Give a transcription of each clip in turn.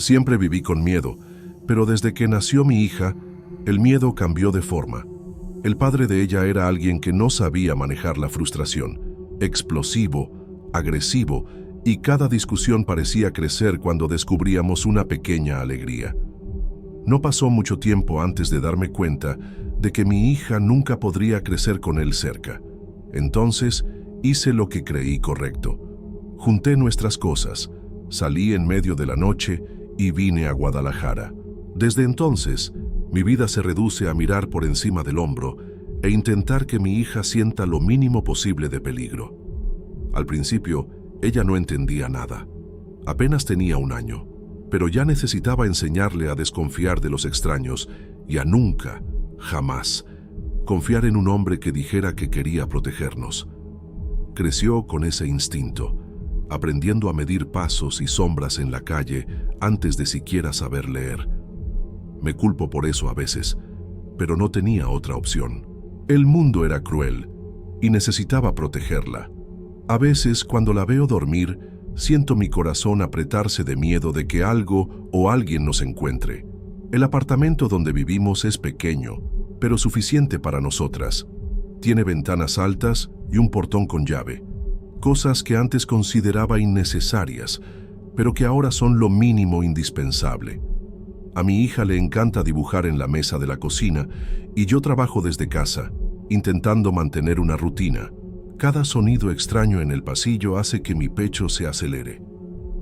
Siempre viví con miedo, pero desde que nació mi hija, el miedo cambió de forma. El padre de ella era alguien que no sabía manejar la frustración, explosivo, agresivo, y cada discusión parecía crecer cuando descubríamos una pequeña alegría. No pasó mucho tiempo antes de darme cuenta de que mi hija nunca podría crecer con él cerca. Entonces, hice lo que creí correcto. Junté nuestras cosas, salí en medio de la noche y vine a Guadalajara. Desde entonces, mi vida se reduce a mirar por encima del hombro e intentar que mi hija sienta lo mínimo posible de peligro. Al principio, ella no entendía nada. Apenas tenía 1 año, pero ya necesitaba enseñarle a desconfiar de los extraños y a nunca, jamás, confiar en un hombre que dijera que quería protegernos. Creció con ese instinto, aprendiendo a medir pasos y sombras en la calle antes de siquiera saber leer. Me culpo por eso a veces, pero no tenía otra opción. El mundo era cruel y necesitaba protegerla. A veces, cuando la veo dormir, siento mi corazón apretarse de miedo de que algo o alguien nos encuentre. El apartamento donde vivimos es pequeño, pero suficiente para nosotras. Tiene ventanas altas y un portón con llave. Cosas que antes consideraba innecesarias, pero que ahora son lo mínimo indispensable. A mi hija le encanta dibujar en la mesa de la cocina y yo trabajo desde casa, intentando mantener una rutina. Cada sonido extraño en el pasillo hace que mi pecho se acelere.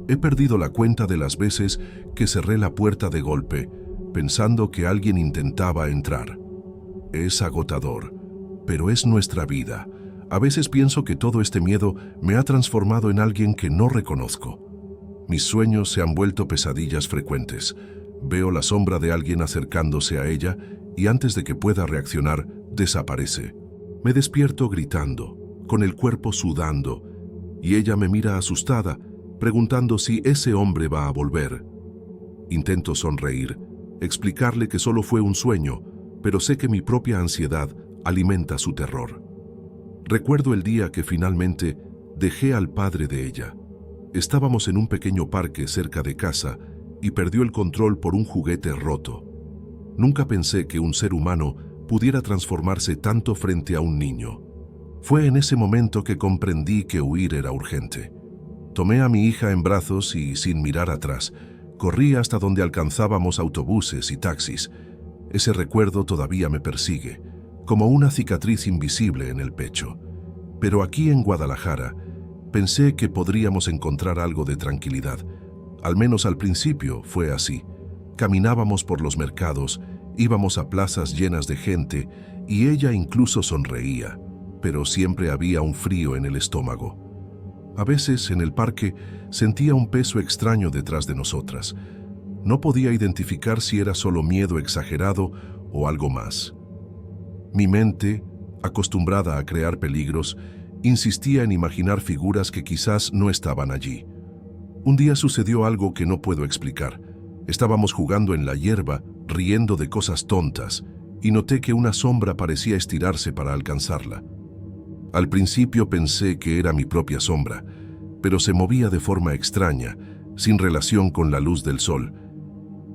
He perdido la cuenta de las veces que cerré la puerta de golpe, pensando que alguien intentaba entrar. Es agotador, pero es nuestra vida. A veces pienso que todo este miedo me ha transformado en alguien que no reconozco. Mis sueños se han vuelto pesadillas frecuentes. Veo la sombra de alguien acercándose a ella y antes de que pueda reaccionar, desaparece. Me despierto gritando, con el cuerpo sudando, y ella me mira asustada, preguntando si ese hombre va a volver. Intento sonreír, explicarle que solo fue un sueño, pero sé que mi propia ansiedad alimenta su terror. Recuerdo el día que finalmente dejé al padre de ella. Estábamos en un pequeño parque cerca de casa y perdió el control por un juguete roto. Nunca pensé que un ser humano pudiera transformarse tanto frente a un niño. Fue en ese momento que comprendí que huir era urgente. Tomé a mi hija en brazos y, sin mirar atrás, corrí hasta donde alcanzábamos autobuses y taxis. Ese recuerdo todavía me persigue, como una cicatriz invisible en el pecho. Pero aquí en Guadalajara, pensé que podríamos encontrar algo de tranquilidad. Al menos al principio fue así. Caminábamos por los mercados, íbamos a plazas llenas de gente y ella incluso sonreía, pero siempre había un frío en el estómago. A veces en el parque sentía un peso extraño detrás de nosotras. No podía identificar si era solo miedo exagerado o algo más. Mi mente, acostumbrada a crear peligros, insistía en imaginar figuras que quizás no estaban allí. Un día sucedió algo que no puedo explicar. Estábamos jugando en la hierba, riendo de cosas tontas, y noté que una sombra parecía estirarse para alcanzarla. Al principio pensé que era mi propia sombra, pero se movía de forma extraña, sin relación con la luz del sol.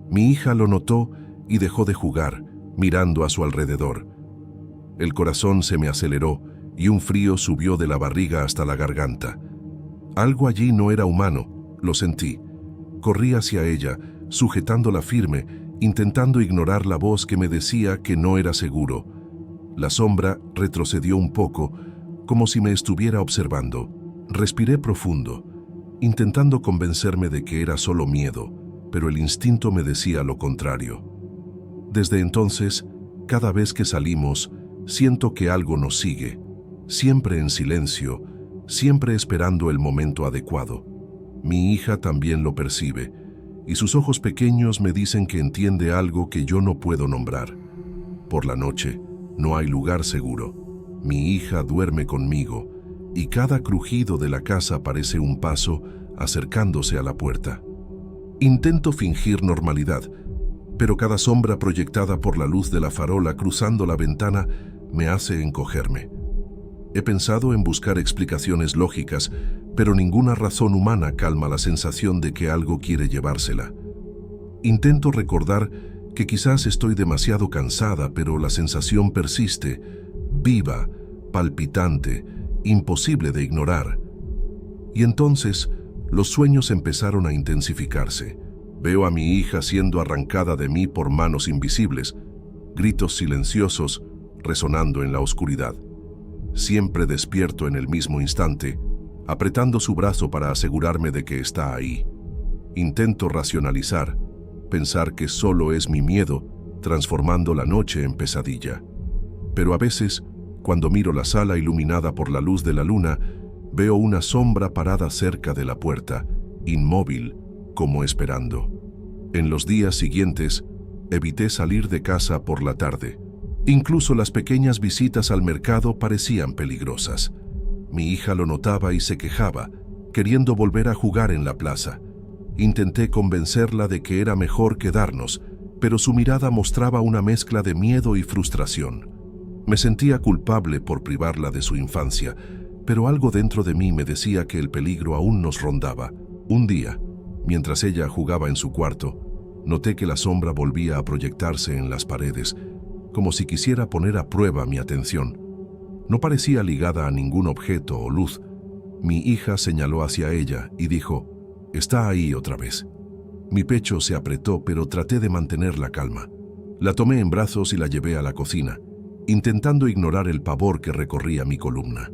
Mi hija lo notó y dejó de jugar, mirando a su alrededor. El corazón se me aceleró y un frío subió de la barriga hasta la garganta. Algo allí no era humano. Lo sentí. Corrí hacia ella, sujetándola firme, intentando ignorar la voz que me decía que no era seguro. La sombra retrocedió un poco, como si me estuviera observando. Respiré profundo, intentando convencerme de que era solo miedo, pero el instinto me decía lo contrario. Desde entonces, cada vez que salimos, siento que algo nos sigue, siempre en silencio, siempre esperando el momento adecuado. Mi hija también lo percibe, y sus ojos pequeños me dicen que entiende algo que yo no puedo nombrar. Por la noche, no hay lugar seguro. Mi hija duerme conmigo, y cada crujido de la casa parece un paso acercándose a la puerta. Intento fingir normalidad, pero cada sombra proyectada por la luz de la farola cruzando la ventana me hace encogerme. He pensado en buscar explicaciones lógicas, pero ninguna razón humana calma la sensación de que algo quiere llevársela. Intento recordar que quizás estoy demasiado cansada, pero la sensación persiste, viva, palpitante, imposible de ignorar. Y entonces, los sueños empezaron a intensificarse. Veo a mi hija siendo arrancada de mí por manos invisibles, gritos silenciosos resonando en la oscuridad. Siempre despierto en el mismo instante, apretando su brazo para asegurarme de que está ahí. Intento racionalizar, pensar que solo es mi miedo, transformando la noche en pesadilla. Pero a veces, cuando miro la sala iluminada por la luz de la luna, veo una sombra parada cerca de la puerta, inmóvil, como esperando. En los días siguientes, evité salir de casa por la tarde. Incluso las pequeñas visitas al mercado parecían peligrosas. Mi hija lo notaba y se quejaba, queriendo volver a jugar en la plaza. Intenté convencerla de que era mejor quedarnos, pero su mirada mostraba una mezcla de miedo y frustración. Me sentía culpable por privarla de su infancia, pero algo dentro de mí me decía que el peligro aún nos rondaba. Un día, mientras ella jugaba en su cuarto, noté que la sombra volvía a proyectarse en las paredes, como si quisiera poner a prueba mi atención. No parecía ligada a ningún objeto o luz. Mi hija señaló hacia ella y dijo: «Está ahí otra vez». Mi pecho se apretó, pero traté de mantener la calma. La tomé en brazos y la llevé a la cocina, intentando ignorar el pavor que recorría mi columna.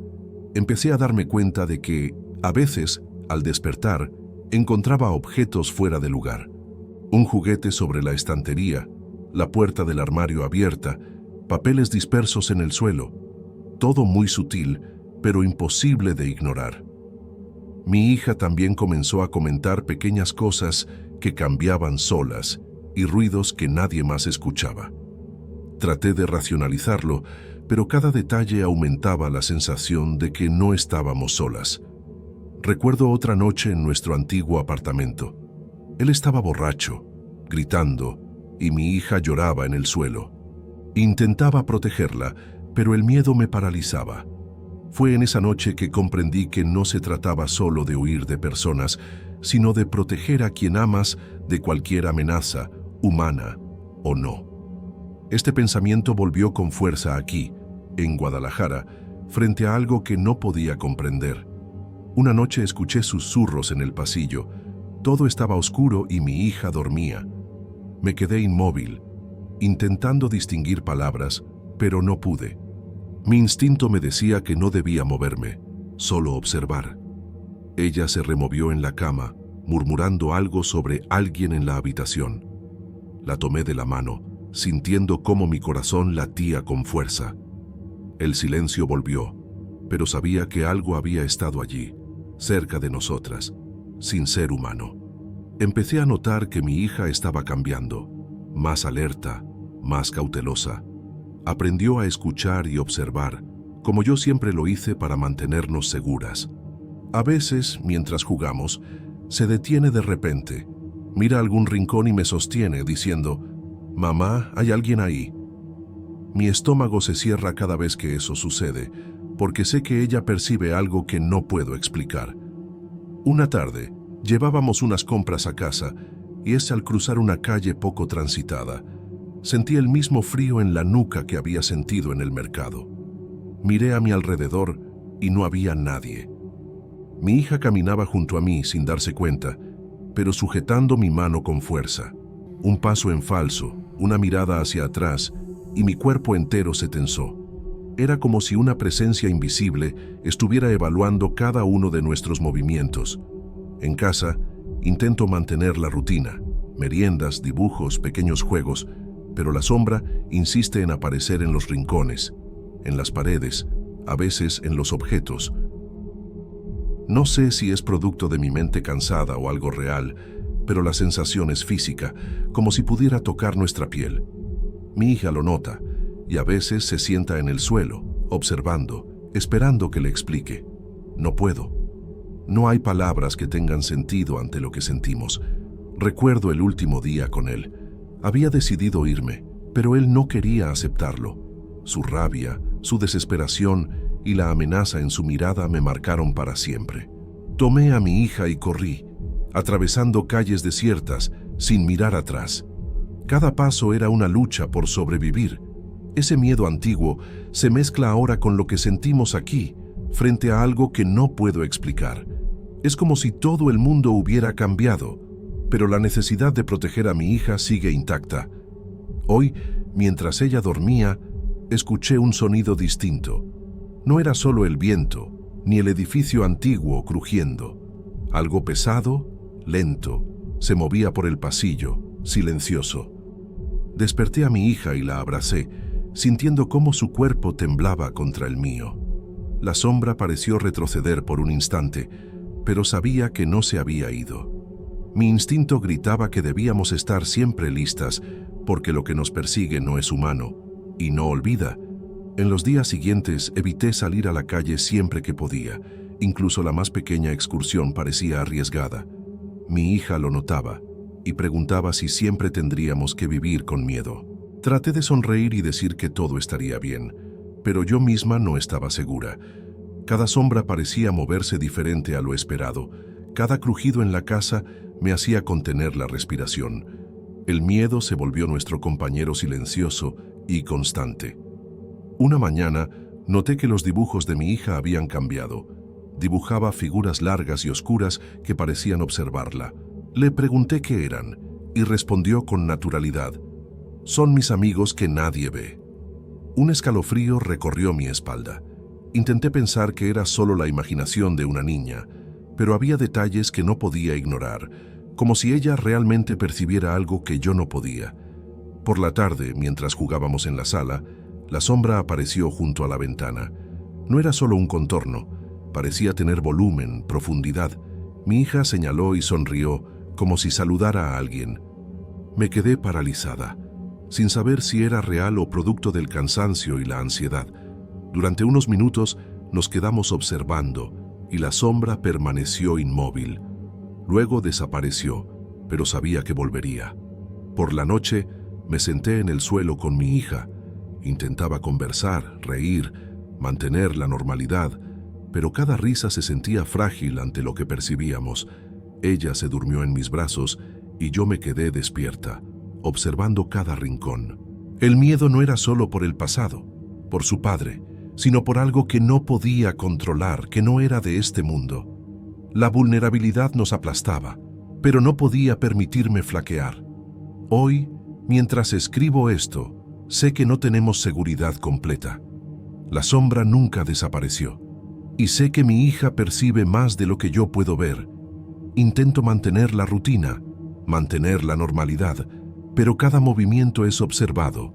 Empecé a darme cuenta de que, a veces, al despertar, encontraba objetos fuera de lugar. Un juguete sobre la estantería, la puerta del armario abierta, papeles dispersos en el suelo. Todo muy sutil, pero imposible de ignorar. Mi hija también comenzó a comentar pequeñas cosas que cambiaban solas y ruidos que nadie más escuchaba. Traté de racionalizarlo, pero cada detalle aumentaba la sensación de que no estábamos solas. Recuerdo otra noche en nuestro antiguo apartamento. Él estaba borracho, gritando, y mi hija lloraba en el suelo. Intentaba protegerla, pero el miedo me paralizaba. Fue en esa noche que comprendí que no se trataba solo de huir de personas, sino de proteger a quien amas de cualquier amenaza, humana o no. Este pensamiento volvió con fuerza aquí, en Guadalajara, frente a algo que no podía comprender. Una noche escuché susurros en el pasillo. Todo estaba oscuro y mi hija dormía. Me quedé inmóvil, intentando distinguir palabras, pero no pude. Mi instinto me decía que no debía moverme, solo observar. Ella se removió en la cama, murmurando algo sobre alguien en la habitación. La tomé de la mano, sintiendo cómo mi corazón latía con fuerza. El silencio volvió, pero sabía que algo había estado allí, cerca de nosotras, sin ser humano. Empecé a notar que mi hija estaba cambiando, más alerta, más cautelosa. Aprendió a escuchar y observar, como yo siempre lo hice para mantenernos seguras. A veces, mientras jugamos, se detiene de repente, mira algún rincón y me sostiene, diciendo: «Mamá, ¿hay alguien ahí?». Mi estómago se cierra cada vez que eso sucede, porque sé que ella percibe algo que no puedo explicar. Una tarde, llevábamos unas compras a casa, y es al cruzar una calle poco transitada. Sentí el mismo frío en la nuca que había sentido en el mercado. Miré a mi alrededor y no había nadie. Mi hija caminaba junto a mí sin darse cuenta, pero sujetando mi mano con fuerza. Un paso en falso, una mirada hacia atrás, y mi cuerpo entero se tensó. Era como si una presencia invisible estuviera evaluando cada uno de nuestros movimientos. En casa, intento mantener la rutina, meriendas, dibujos, pequeños juegos, pero la sombra insiste en aparecer en los rincones, en las paredes, a veces en los objetos. No sé si es producto de mi mente cansada o algo real, pero la sensación es física, como si pudiera tocar nuestra piel. Mi hija lo nota, y a veces se sienta en el suelo, observando, esperando que le explique. No puedo. No hay palabras que tengan sentido ante lo que sentimos. Recuerdo el último día con él. Había decidido irme, pero él no quería aceptarlo. Su rabia, su desesperación y la amenaza en su mirada me marcaron para siempre. Tomé a mi hija y corrí, atravesando calles desiertas, sin mirar atrás. Cada paso era una lucha por sobrevivir. Ese miedo antiguo se mezcla ahora con lo que sentimos aquí, frente a algo que no puedo explicar. Es como si todo el mundo hubiera cambiado, pero la necesidad de proteger a mi hija sigue intacta. Hoy, mientras ella dormía, escuché un sonido distinto. No era solo el viento, ni el edificio antiguo crujiendo. Algo pesado, lento, se movía por el pasillo, silencioso. Desperté a mi hija y la abracé, sintiendo cómo su cuerpo temblaba contra el mío. La sombra pareció retroceder por un instante, pero sabía que no se había ido. Mi instinto gritaba que debíamos estar siempre listas, porque lo que nos persigue no es humano, y no olvida. En los días siguientes evité salir a la calle siempre que podía, incluso la más pequeña excursión parecía arriesgada. Mi hija lo notaba, y preguntaba si siempre tendríamos que vivir con miedo. Traté de sonreír y decir que todo estaría bien, pero yo misma no estaba segura. Cada sombra parecía moverse diferente a lo esperado. Cada crujido en la casa me hacía contener la respiración. El miedo se volvió nuestro compañero silencioso y constante. Una mañana noté que los dibujos de mi hija habían cambiado. Dibujaba figuras largas y oscuras que parecían observarla. Le pregunté qué eran y respondió con naturalidad: «Son mis amigos que nadie ve». Un escalofrío recorrió mi espalda. Intenté pensar que era solo la imaginación de una niña, pero había detalles que no podía ignorar, como si ella realmente percibiera algo que yo no podía. Por la tarde, mientras jugábamos en la sala, la sombra apareció junto a la ventana. No era solo un contorno, parecía tener volumen, profundidad. Mi hija señaló y sonrió, como si saludara a alguien. Me quedé paralizada, sin saber si era real o producto del cansancio y la ansiedad. Durante unos minutos nos quedamos observando y la sombra permaneció inmóvil. Luego desapareció, pero sabía que volvería. Por la noche me senté en el suelo con mi hija. Intentaba conversar, reír, mantener la normalidad, pero cada risa se sentía frágil ante lo que percibíamos. Ella se durmió en mis brazos y yo me quedé despierta, observando cada rincón. El miedo no era solo por el pasado, por su padre, sino por algo que no podía controlar, que no era de este mundo. La vulnerabilidad nos aplastaba, pero no podía permitirme flaquear. Hoy, mientras escribo esto, sé que no tenemos seguridad completa. La sombra nunca desapareció, y sé que mi hija percibe más de lo que yo puedo ver. Intento mantener la rutina, mantener la normalidad, pero cada movimiento es observado.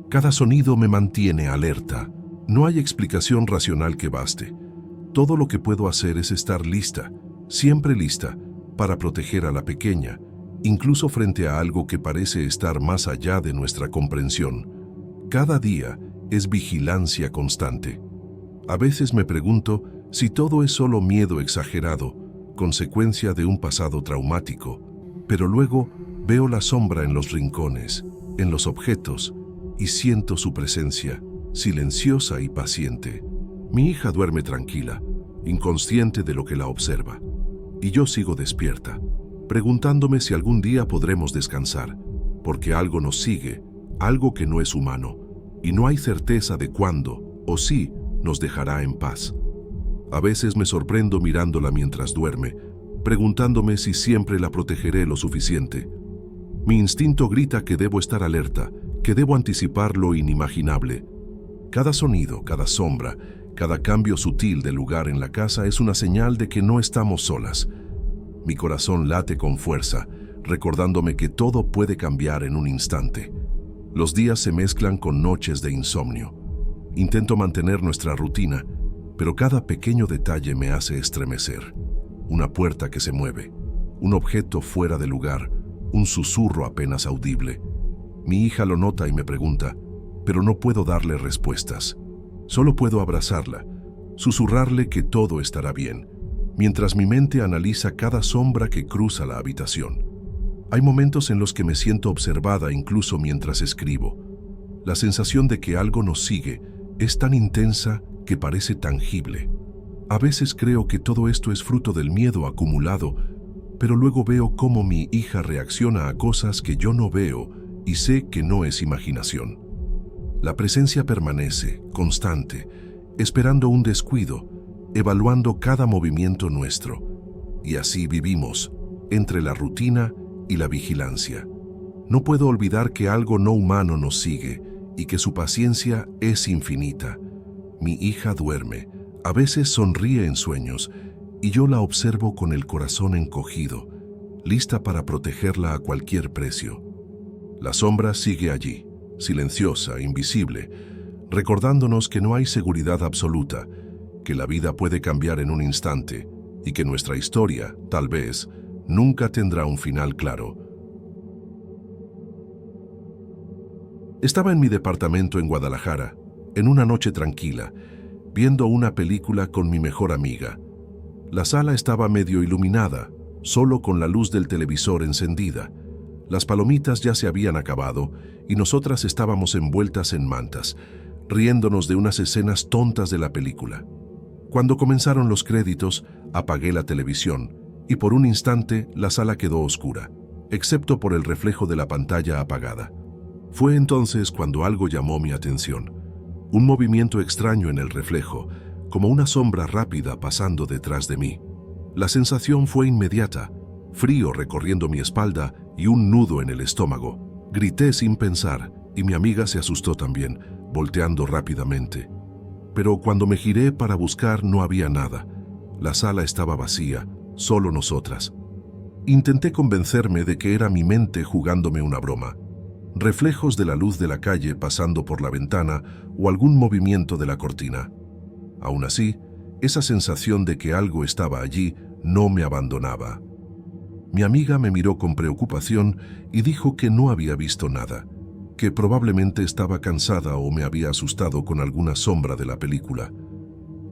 Cada sonido me mantiene alerta. No hay explicación racional que baste. Todo lo que puedo hacer es estar lista, siempre lista, para proteger a la pequeña, incluso frente a algo que parece estar más allá de nuestra comprensión. Cada día es vigilancia constante. A veces me pregunto si todo es solo miedo exagerado, consecuencia de un pasado traumático, pero luego veo la sombra en los rincones, en los objetos, y siento su presencia, silenciosa y paciente. Mi hija duerme tranquila, inconsciente de lo que la observa, y yo sigo despierta, preguntándome si algún día podremos descansar, porque algo nos sigue, algo que no es humano, y no hay certeza de cuándo o si nos dejará en paz. A veces me sorprendo mirándola mientras duerme, preguntándome si siempre la protegeré lo suficiente. Mi instinto grita que debo estar alerta, que debo anticipar lo inimaginable. Cada sonido, cada sombra, cada cambio sutil de lugar en la casa es una señal de que no estamos solas. Mi corazón late con fuerza, recordándome que todo puede cambiar en un instante. Los días se mezclan con noches de insomnio. Intento mantener nuestra rutina, pero cada pequeño detalle me hace estremecer. Una puerta que se mueve, un objeto fuera de lugar, un susurro apenas audible. Mi hija lo nota y me pregunta, pero no puedo darle respuestas. Solo puedo abrazarla, susurrarle que todo estará bien, mientras mi mente analiza cada sombra que cruza la habitación. Hay momentos en los que me siento observada incluso mientras escribo. La sensación de que algo nos sigue es tan intensa que parece tangible. A veces creo que todo esto es fruto del miedo acumulado, pero luego veo cómo mi hija reacciona a cosas que yo no veo y sé que no es imaginación. La presencia permanece, constante, esperando un descuido, evaluando cada movimiento nuestro. Y así vivimos, entre la rutina y la vigilancia. No puedo olvidar que algo no humano nos sigue y que su paciencia es infinita. Mi hija duerme, a veces sonríe en sueños, y yo la observo con el corazón encogido, lista para protegerla a cualquier precio. La sombra sigue allí, silenciosa, invisible, recordándonos que no hay seguridad absoluta, que la vida puede cambiar en un instante y que nuestra historia, tal vez, nunca tendrá un final claro. Estaba en mi departamento en Guadalajara, en una noche tranquila, viendo una película con mi mejor amiga. La sala estaba medio iluminada, solo con la luz del televisor encendida. Las palomitas ya se habían acabado y nosotras estábamos envueltas en mantas, riéndonos de unas escenas tontas de la película. Cuando comenzaron los créditos, apagué la televisión y por un instante la sala quedó oscura, excepto por el reflejo de la pantalla apagada. Fue entonces cuando algo llamó mi atención. Un movimiento extraño en el reflejo, como una sombra rápida pasando detrás de mí. La sensación fue inmediata, frío recorriendo mi espalda y un nudo en el estómago. Grité sin pensar y mi amiga se asustó también, volteando rápidamente. Pero cuando me giré para buscar no había nada. La sala estaba vacía, solo nosotras. Intenté convencerme de que era mi mente jugándome una broma. Reflejos de la luz de la calle pasando por la ventana o algún movimiento de la cortina. Aún así, esa sensación de que algo estaba allí no me abandonaba. Mi amiga me miró con preocupación y dijo que no había visto nada, que probablemente estaba cansada o me había asustado con alguna sombra de la película.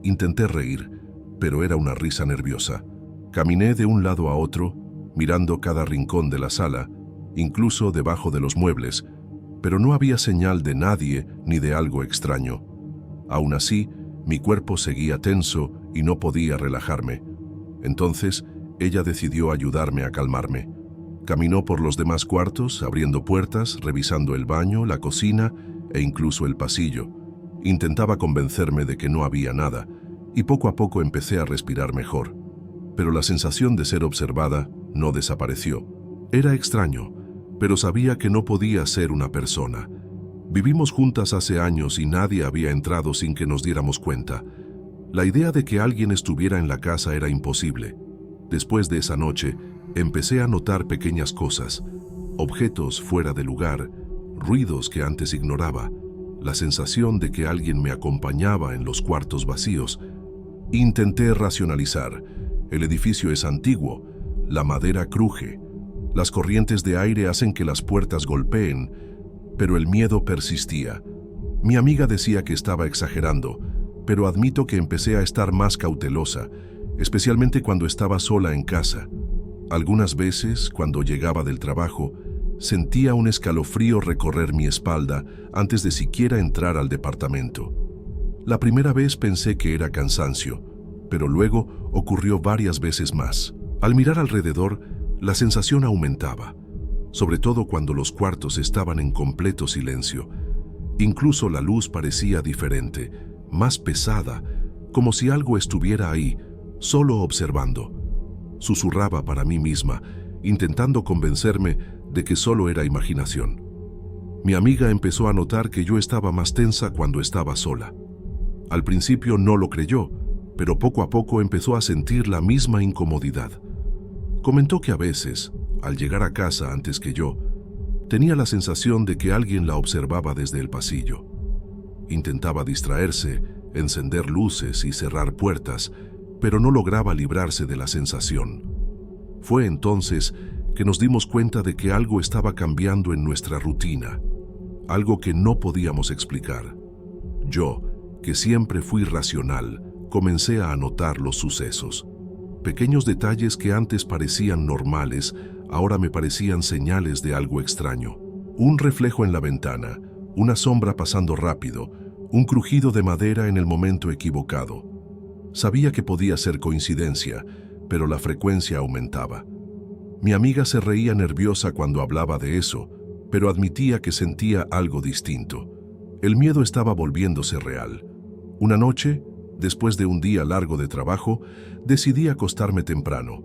Intenté reír, pero era una risa nerviosa. Caminé de un lado a otro, mirando cada rincón de la sala, incluso debajo de los muebles, pero no había señal de nadie ni de algo extraño. Aún así, mi cuerpo seguía tenso y no podía relajarme. Entonces, ella decidió ayudarme a calmarme. Caminó por los demás cuartos, abriendo puertas, revisando el baño, la cocina e incluso el pasillo. Intentaba convencerme de que no había nada, y poco a poco empecé a respirar mejor. Pero la sensación de ser observada no desapareció. Era extraño, pero sabía que no podía ser una persona. Vivimos juntas hace años y nadie había entrado sin que nos diéramos cuenta. La idea de que alguien estuviera en la casa era imposible. Después de esa noche, empecé a notar pequeñas cosas, objetos fuera de lugar, ruidos que antes ignoraba, la sensación de que alguien me acompañaba en los cuartos vacíos. Intenté racionalizar. El edificio es antiguo, la madera cruje, las corrientes de aire hacen que las puertas golpeen, pero el miedo persistía. Mi amiga decía que estaba exagerando, pero admito que empecé a estar más cautelosa, especialmente cuando estaba sola en casa. Algunas veces, cuando llegaba del trabajo, sentía un escalofrío recorrer mi espalda antes de siquiera entrar al departamento. La primera vez pensé que era cansancio, pero luego ocurrió varias veces más. Al mirar alrededor, la sensación aumentaba, sobre todo cuando los cuartos estaban en completo silencio. Incluso la luz parecía diferente, más pesada, como si algo estuviera ahí, solo observando. Susurraba para mí misma, intentando convencerme de que solo era imaginación. Mi amiga empezó a notar que yo estaba más tensa cuando estaba sola. Al principio no lo creyó, pero poco a poco empezó a sentir la misma incomodidad. Comentó que a veces, al llegar a casa antes que yo, tenía la sensación de que alguien la observaba desde el pasillo. Intentaba distraerse, encender luces y cerrar puertas, pero no lograba librarse de la sensación. Fue entonces que nos dimos cuenta de que algo estaba cambiando en nuestra rutina, algo que no podíamos explicar. Yo, que siempre fui racional, comencé a anotar los sucesos. Pequeños detalles que antes parecían normales, ahora me parecían señales de algo extraño. Un reflejo en la ventana, una sombra pasando rápido, un crujido de madera en el momento equivocado. Sabía que podía ser coincidencia, pero la frecuencia aumentaba. Mi amiga se reía nerviosa cuando hablaba de eso, pero admitía que sentía algo distinto. El miedo estaba volviéndose real. Una noche, después de un día largo de trabajo, decidí acostarme temprano.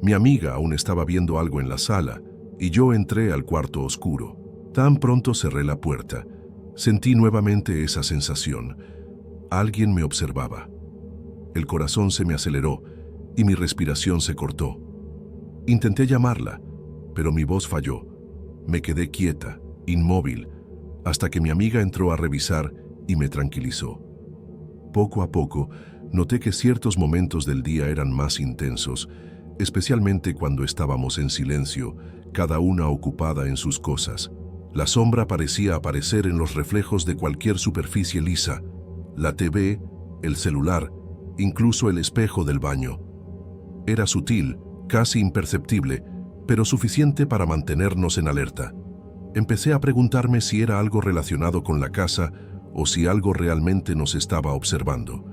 Mi amiga aún estaba viendo algo en la sala y yo entré al cuarto oscuro. Tan pronto cerré la puerta, sentí nuevamente esa sensación. Alguien me observaba. El corazón se me aceleró y mi respiración se cortó. Intenté llamarla, pero mi voz falló. Me quedé quieta, inmóvil, hasta que mi amiga entró a revisar y me tranquilizó. Poco a poco, noté que ciertos momentos del día eran más intensos, especialmente cuando estábamos en silencio, cada una ocupada en sus cosas. La sombra parecía aparecer en los reflejos de cualquier superficie lisa, la TV, el celular, incluso el espejo del baño. Era sutil, casi imperceptible, pero suficiente para mantenernos en alerta. Empecé a preguntarme si era algo relacionado con la casa o si algo realmente nos estaba observando,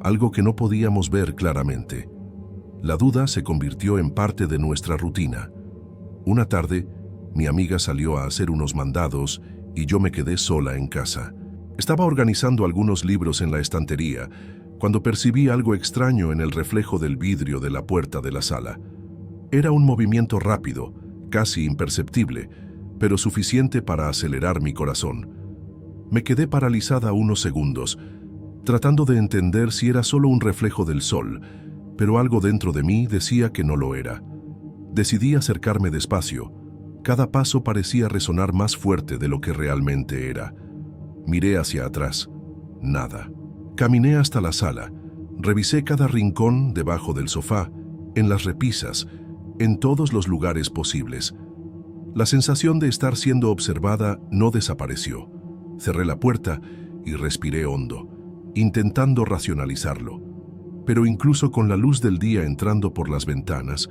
algo que no podíamos ver claramente. La duda se convirtió en parte de nuestra rutina. Una tarde, mi amiga salió a hacer unos mandados y yo me quedé sola en casa. Estaba organizando algunos libros en la estantería cuando percibí algo extraño en el reflejo del vidrio de la puerta de la sala. Era un movimiento rápido, casi imperceptible, pero suficiente para acelerar mi corazón. Me quedé paralizada unos segundos, tratando de entender si era solo un reflejo del sol, pero algo dentro de mí decía que no lo era. Decidí acercarme despacio. Cada paso parecía resonar más fuerte de lo que realmente era. Miré hacia atrás. Nada. Caminé hasta la sala. Revisé cada rincón, debajo del sofá, en las repisas, en todos los lugares posibles. La sensación de estar siendo observada no desapareció. Cerré la puerta y respiré hondo, intentando racionalizarlo. Pero incluso con la luz del día entrando por las ventanas,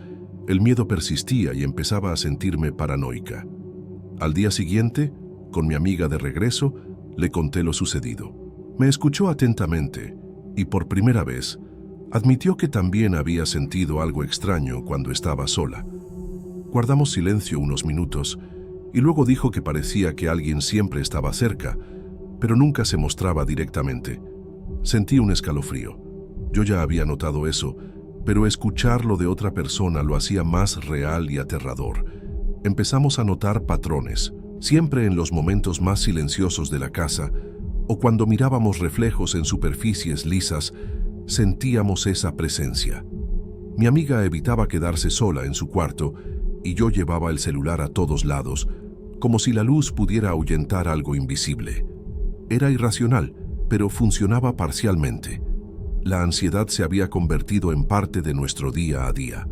el miedo persistía y empezaba a sentirme paranoica. Al día siguiente, con mi amiga de regreso, le conté lo sucedido. Me escuchó atentamente y por primera vez admitió que también había sentido algo extraño cuando estaba sola. Guardamos silencio unos minutos y luego dijo que parecía que alguien siempre estaba cerca, pero nunca se mostraba directamente. Sentí un escalofrío. Yo ya había notado eso, pero escucharlo de otra persona lo hacía más real y aterrador. Empezamos a notar patrones, siempre en los momentos más silenciosos de la casa, o cuando mirábamos reflejos en superficies lisas, sentíamos esa presencia. Mi amiga evitaba quedarse sola en su cuarto y yo llevaba el celular a todos lados, como si la luz pudiera ahuyentar algo invisible. Era irracional, pero funcionaba parcialmente. La ansiedad se había convertido en parte de nuestro día a día.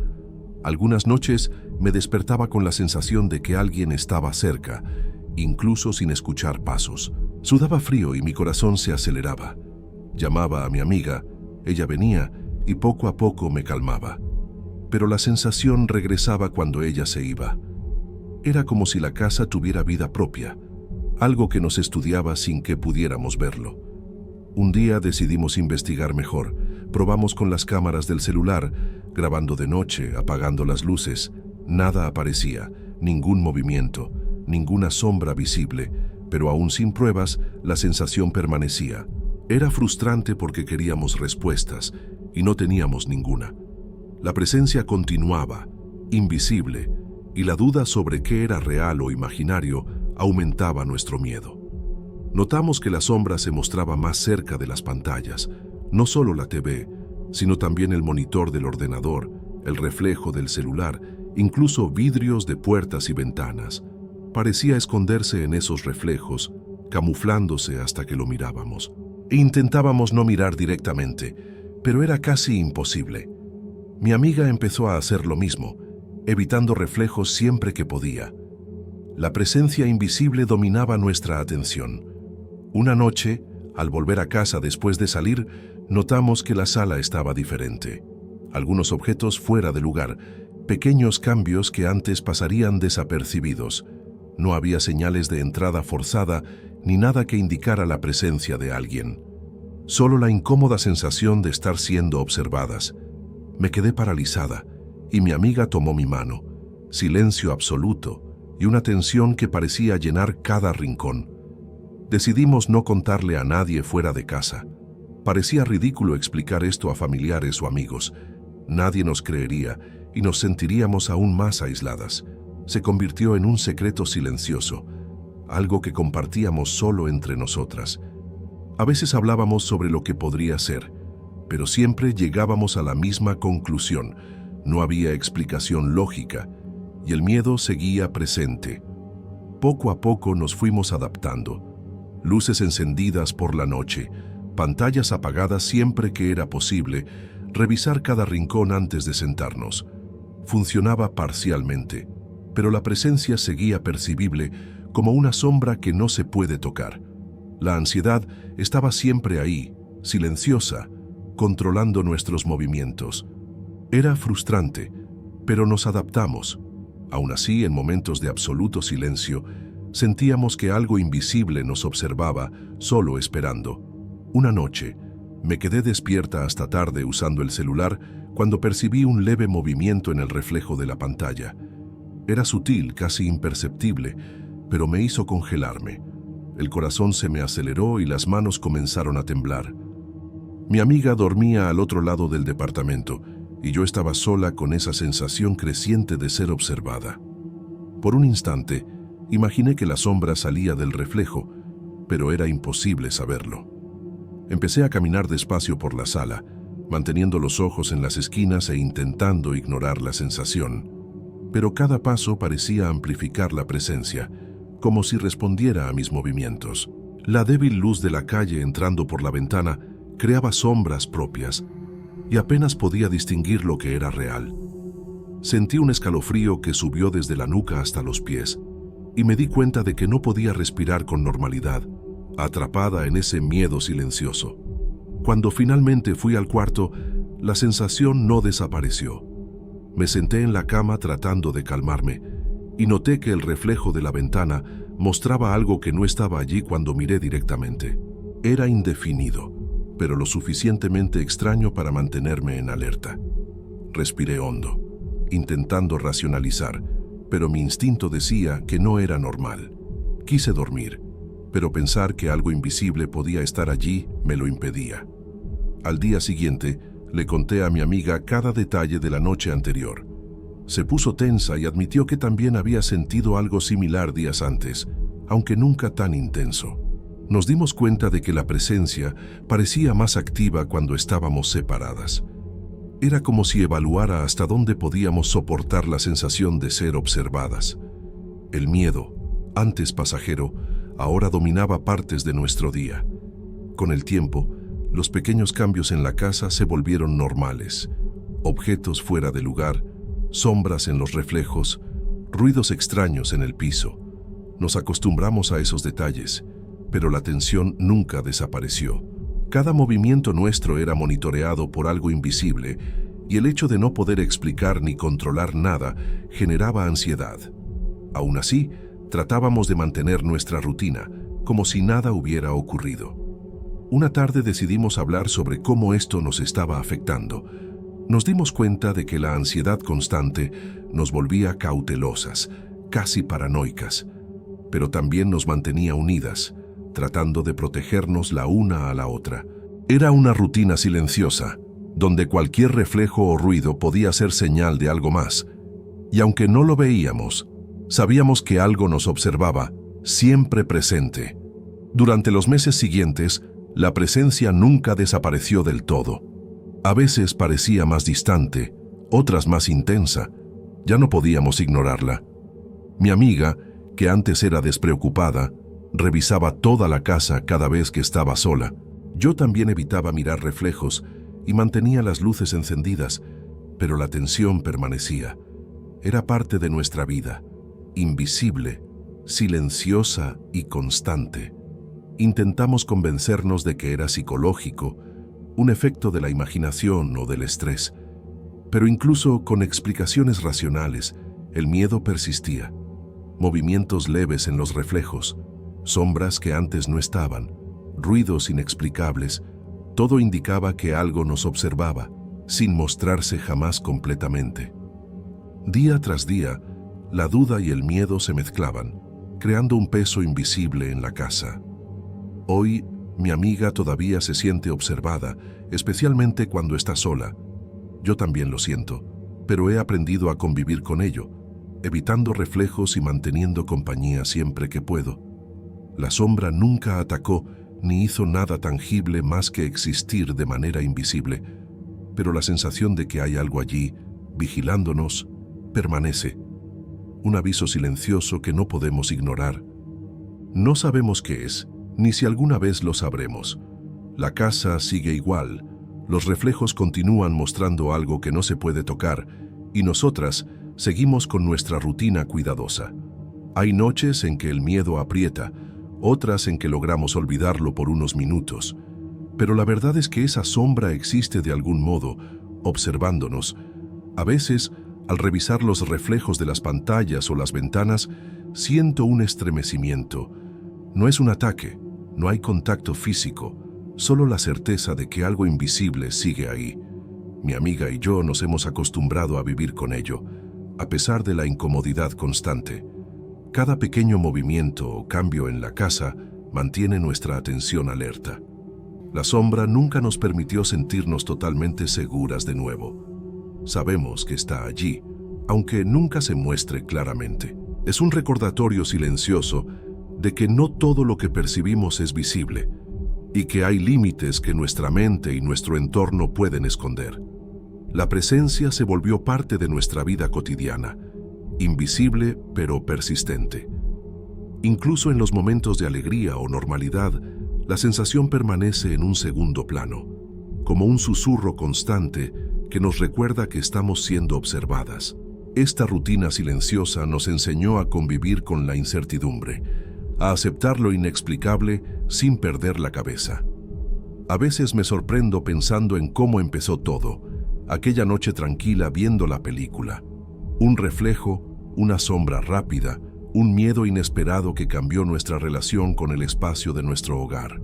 Algunas noches me despertaba con la sensación de que alguien estaba cerca, incluso sin escuchar pasos. Sudaba frío y mi corazón se aceleraba. Llamaba a mi amiga, ella venía y poco a poco me calmaba. Pero la sensación regresaba cuando ella se iba. Era como si la casa tuviera vida propia, algo que nos estudiaba sin que pudiéramos verlo. Un día decidimos investigar mejor. Probamos con las cámaras del celular, grabando de noche, apagando las luces. Nada aparecía, ningún movimiento, ninguna sombra visible, pero aún sin pruebas, la sensación permanecía. Era frustrante porque queríamos respuestas y no teníamos ninguna. La presencia continuaba, invisible, y la duda sobre qué era real o imaginario aumentaba nuestro miedo. Notamos que la sombra se mostraba más cerca de las pantallas, no solo la TV, sino también el monitor del ordenador, el reflejo del celular, incluso vidrios de puertas y ventanas. Parecía esconderse en esos reflejos, camuflándose hasta que lo mirábamos. Intentábamos no mirar directamente, pero era casi imposible. Mi amiga empezó a hacer lo mismo, evitando reflejos siempre que podía. La presencia invisible dominaba nuestra atención. Una noche, al volver a casa después de salir, notamos que la sala estaba diferente. Algunos objetos fuera de lugar, pequeños cambios que antes pasarían desapercibidos. No había señales de entrada forzada ni nada que indicara la presencia de alguien. Solo la incómoda sensación de estar siendo observadas. Me quedé paralizada y mi amiga tomó mi mano. silencio absoluto y una tensión que parecía llenar cada rincón. Decidimos no contarle a nadie fuera de casa. Parecía ridículo explicar esto a familiares o amigos. Nadie nos creería y nos sentiríamos aún más aisladas. Se convirtió en un secreto silencioso, algo que compartíamos solo entre nosotras. A veces hablábamos sobre lo que podría ser, pero siempre llegábamos a la misma conclusión. No había explicación lógica y el miedo seguía presente. Poco a poco nos fuimos adaptando. Luces encendidas por la noche, pantallas apagadas siempre que era posible, revisar cada rincón antes de sentarnos. Funcionaba parcialmente, pero la presencia seguía percibible como una sombra que no se puede tocar. La ansiedad estaba siempre ahí, silenciosa, controlando nuestros movimientos. Era frustrante, pero nos adaptamos. Aún así, en momentos de absoluto silencio, sentíamos que algo invisible nos observaba, solo esperando. Una noche, me quedé despierta hasta tarde usando el celular cuando percibí un leve movimiento en el reflejo de la pantalla. Era sutil, casi imperceptible, pero me hizo congelarme. El corazón se me aceleró y las manos comenzaron a temblar. Mi amiga dormía al otro lado del departamento y yo estaba sola con esa sensación creciente de ser observada. Por un instante, imaginé que la sombra salía del reflejo, pero era imposible saberlo. Empecé a caminar despacio por la sala, manteniendo los ojos en las esquinas e intentando ignorar la sensación. Pero cada paso parecía amplificar la presencia, como si respondiera a mis movimientos. La débil luz de la calle entrando por la ventana creaba sombras propias, y apenas podía distinguir lo que era real. Sentí un escalofrío que subió desde la nuca hasta los pies, y me di cuenta de que no podía respirar con normalidad, atrapada en ese miedo silencioso. Cuando finalmente fui al cuarto, la sensación no desapareció. Me senté en la cama tratando de calmarme, y noté que el reflejo de la ventana mostraba algo que no estaba allí cuando miré directamente. Era indefinido, pero lo suficientemente extraño para mantenerme en alerta. Respiré hondo, intentando racionalizar, pero mi instinto decía que no era normal. Quise dormir, pero pensar que algo invisible podía estar allí me lo impedía. Al día siguiente, le conté a mi amiga cada detalle de la noche anterior. Se puso tensa y admitió que también había sentido algo similar días antes, aunque nunca tan intenso. Nos dimos cuenta de que la presencia parecía más activa cuando estábamos separadas. Era como si evaluara hasta dónde podíamos soportar la sensación de ser observadas. El miedo, antes pasajero, ahora dominaba partes de nuestro día. Con el tiempo, los pequeños cambios en la casa se volvieron normales. Objetos fuera de lugar, sombras en los reflejos, ruidos extraños en el piso. Nos acostumbramos a esos detalles, pero la tensión nunca desapareció. Cada movimiento nuestro era monitoreado por algo invisible, y el hecho de no poder explicar ni controlar nada generaba ansiedad. Aún así, tratábamos de mantener nuestra rutina, como si nada hubiera ocurrido. Una tarde decidimos hablar sobre cómo esto nos estaba afectando. Nos dimos cuenta de que la ansiedad constante nos volvía cautelosas, casi paranoicas, pero también nos mantenía unidas, tratando de protegernos la una a la otra. Era una rutina silenciosa, donde cualquier reflejo o ruido podía ser señal de algo más, y aunque no lo veíamos, sabíamos que algo nos observaba, siempre presente. Durante los meses siguientes, la presencia nunca desapareció del todo. A veces parecía más distante, otras más intensa. Ya no podíamos ignorarla. Mi amiga, que antes era despreocupada, revisaba toda la casa cada vez que estaba sola. Yo también evitaba mirar reflejos y mantenía las luces encendidas, pero la tensión permanecía. Era parte de nuestra vida, invisible, silenciosa y constante. Intentamos convencernos de que era psicológico, un efecto de la imaginación o del estrés, pero incluso con explicaciones racionales, el miedo persistía. Movimientos leves en los reflejos, sombras que antes no estaban, ruidos inexplicables, todo indicaba que algo nos observaba, sin mostrarse jamás completamente. Día tras día, la duda y el miedo se mezclaban, creando un peso invisible en la casa. Hoy, mi amiga todavía se siente observada, especialmente cuando está sola. Yo también lo siento, pero he aprendido a convivir con ello, evitando reflejos y manteniendo compañía siempre que puedo. La sombra nunca atacó ni hizo nada tangible más que existir de manera invisible, pero la sensación de que hay algo allí, vigilándonos, permanece. Un aviso silencioso que no podemos ignorar. No sabemos qué es, ni si alguna vez lo sabremos. La casa sigue igual, los reflejos continúan mostrando algo que no se puede tocar, y nosotras seguimos con nuestra rutina cuidadosa. Hay noches en que el miedo aprieta, otras en que logramos olvidarlo por unos minutos. Pero la verdad es que esa sombra existe de algún modo, observándonos. A veces, al revisar los reflejos de las pantallas o las ventanas, siento un estremecimiento. No es un ataque, no hay contacto físico, solo la certeza de que algo invisible sigue ahí. Mi amiga y yo nos hemos acostumbrado a vivir con ello, a pesar de la incomodidad constante. Cada pequeño movimiento o cambio en la casa mantiene nuestra atención alerta. La sombra nunca nos permitió sentirnos totalmente seguras de nuevo. Sabemos que está allí, aunque nunca se muestre claramente. Es un recordatorio silencioso de que no todo lo que percibimos es visible y que hay límites que nuestra mente y nuestro entorno pueden esconder. La presencia se volvió parte de nuestra vida cotidiana, invisible pero persistente. Incluso en los momentos de alegría o normalidad, la sensación permanece en un segundo plano, como un susurro constante que nos recuerda que estamos siendo observadas. Esta rutina silenciosa nos enseñó a convivir con la incertidumbre, a aceptar lo inexplicable sin perder la cabeza. A veces me sorprendo pensando en cómo empezó todo, aquella noche tranquila viendo la película. Un reflejo, una sombra rápida, un miedo inesperado que cambió nuestra relación con el espacio de nuestro hogar.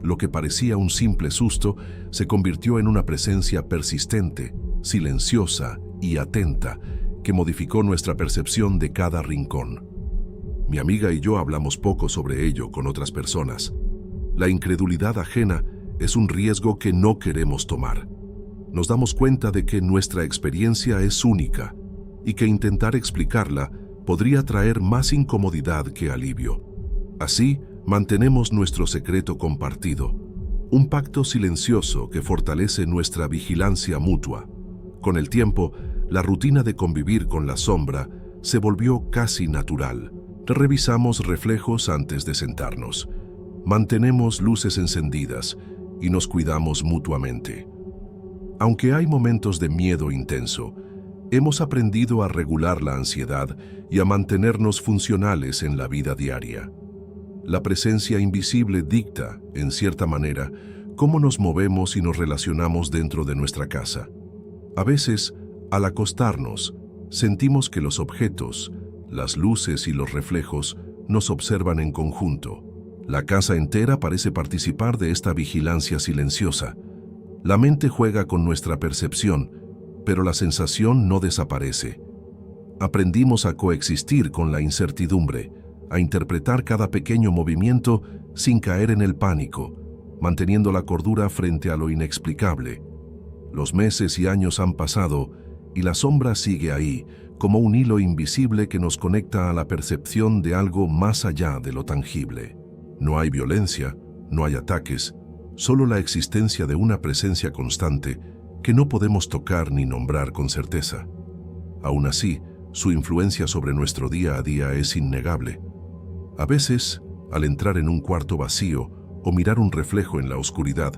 Lo que parecía un simple susto se convirtió en una presencia persistente, silenciosa y atenta que modificó nuestra percepción de cada rincón. Mi amiga y yo hablamos poco sobre ello con otras personas. La incredulidad ajena es un riesgo que no queremos tomar. Nos damos cuenta de que nuestra experiencia es única y que intentar explicarla podría traer más incomodidad que alivio. Así, mantenemos nuestro secreto compartido, un pacto silencioso que fortalece nuestra vigilancia mutua. Con el tiempo, la rutina de convivir con la sombra se volvió casi natural. Revisamos reflejos antes de sentarnos, mantenemos luces encendidas y nos cuidamos mutuamente. Aunque hay momentos de miedo intenso, hemos aprendido a regular la ansiedad y a mantenernos funcionales en la vida diaria. La presencia invisible dicta, en cierta manera, cómo nos movemos y nos relacionamos dentro de nuestra casa. A veces, al acostarnos, sentimos que los objetos, las luces y los reflejos nos observan en conjunto. La casa entera parece participar de esta vigilancia silenciosa. La mente juega con nuestra percepción, pero la sensación no desaparece. Aprendimos a coexistir con la incertidumbre, a interpretar cada pequeño movimiento sin caer en el pánico, manteniendo la cordura frente a lo inexplicable. Los meses y años han pasado y la sombra sigue ahí, como un hilo invisible que nos conecta a la percepción de algo más allá de lo tangible. No hay violencia, no hay ataques, solo la existencia de una presencia constante que no podemos tocar ni nombrar con certeza. Aún así, su influencia sobre nuestro día a día es innegable. A veces, al entrar en un cuarto vacío o mirar un reflejo en la oscuridad,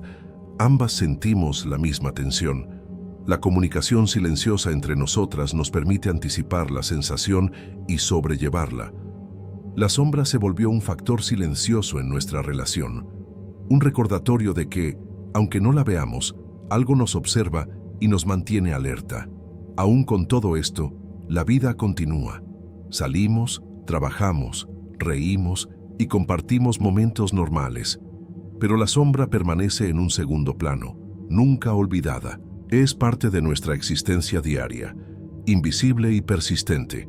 ambas sentimos la misma tensión. La comunicación silenciosa entre nosotras nos permite anticipar la sensación y sobrellevarla. La sombra se volvió un factor silencioso en nuestra relación, un recordatorio de que, aunque no la veamos, algo nos observa y nos mantiene alerta. Aún con todo esto, la vida continúa. Salimos, trabajamos, reímos y compartimos momentos normales. Pero la sombra permanece en un segundo plano, nunca olvidada. Es parte de nuestra existencia diaria, invisible y persistente,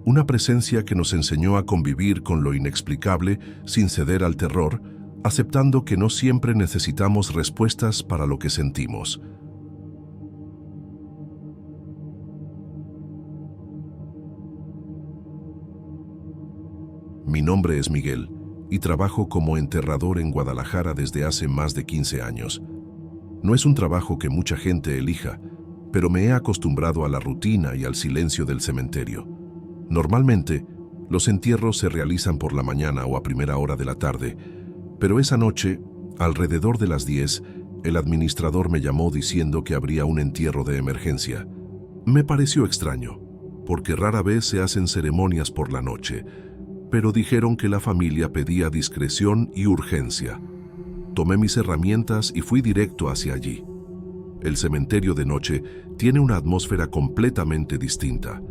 una presencia que nos enseñó a convivir con lo inexplicable sin ceder al terror, aceptando que no siempre necesitamos respuestas para lo que sentimos. Mi nombre es Miguel y trabajo como enterrador en Guadalajara desde hace más de 15 años. No es un trabajo que mucha gente elija, pero me he acostumbrado a la rutina y al silencio del cementerio. Normalmente, los entierros se realizan por la mañana o a primera hora de la tarde, pero esa noche, alrededor de las 10, el administrador me llamó diciendo que habría un entierro de emergencia. Me pareció extraño, porque rara vez se hacen ceremonias por la noche, pero dijeron que la familia pedía discreción y urgencia. Tomé mis herramientas y fui directo hacia allí. El cementerio de noche tiene una atmósfera completamente distinta.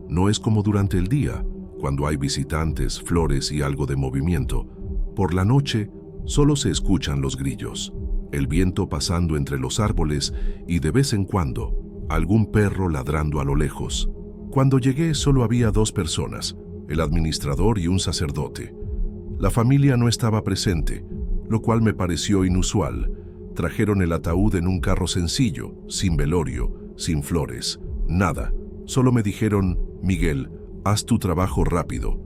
No es como durante el día, cuando hay visitantes, flores y algo de movimiento. Por la noche, solo se escuchan los grillos, el viento pasando entre los árboles y de vez en cuando, algún perro ladrando a lo lejos. Cuando llegué solo había 2 personas, el administrador y un sacerdote. La familia no estaba presente, lo cual me pareció inusual. Trajeron el ataúd en un carro sencillo, sin velorio, sin flores, nada. Solo me dijeron: Miguel, haz tu trabajo rápido.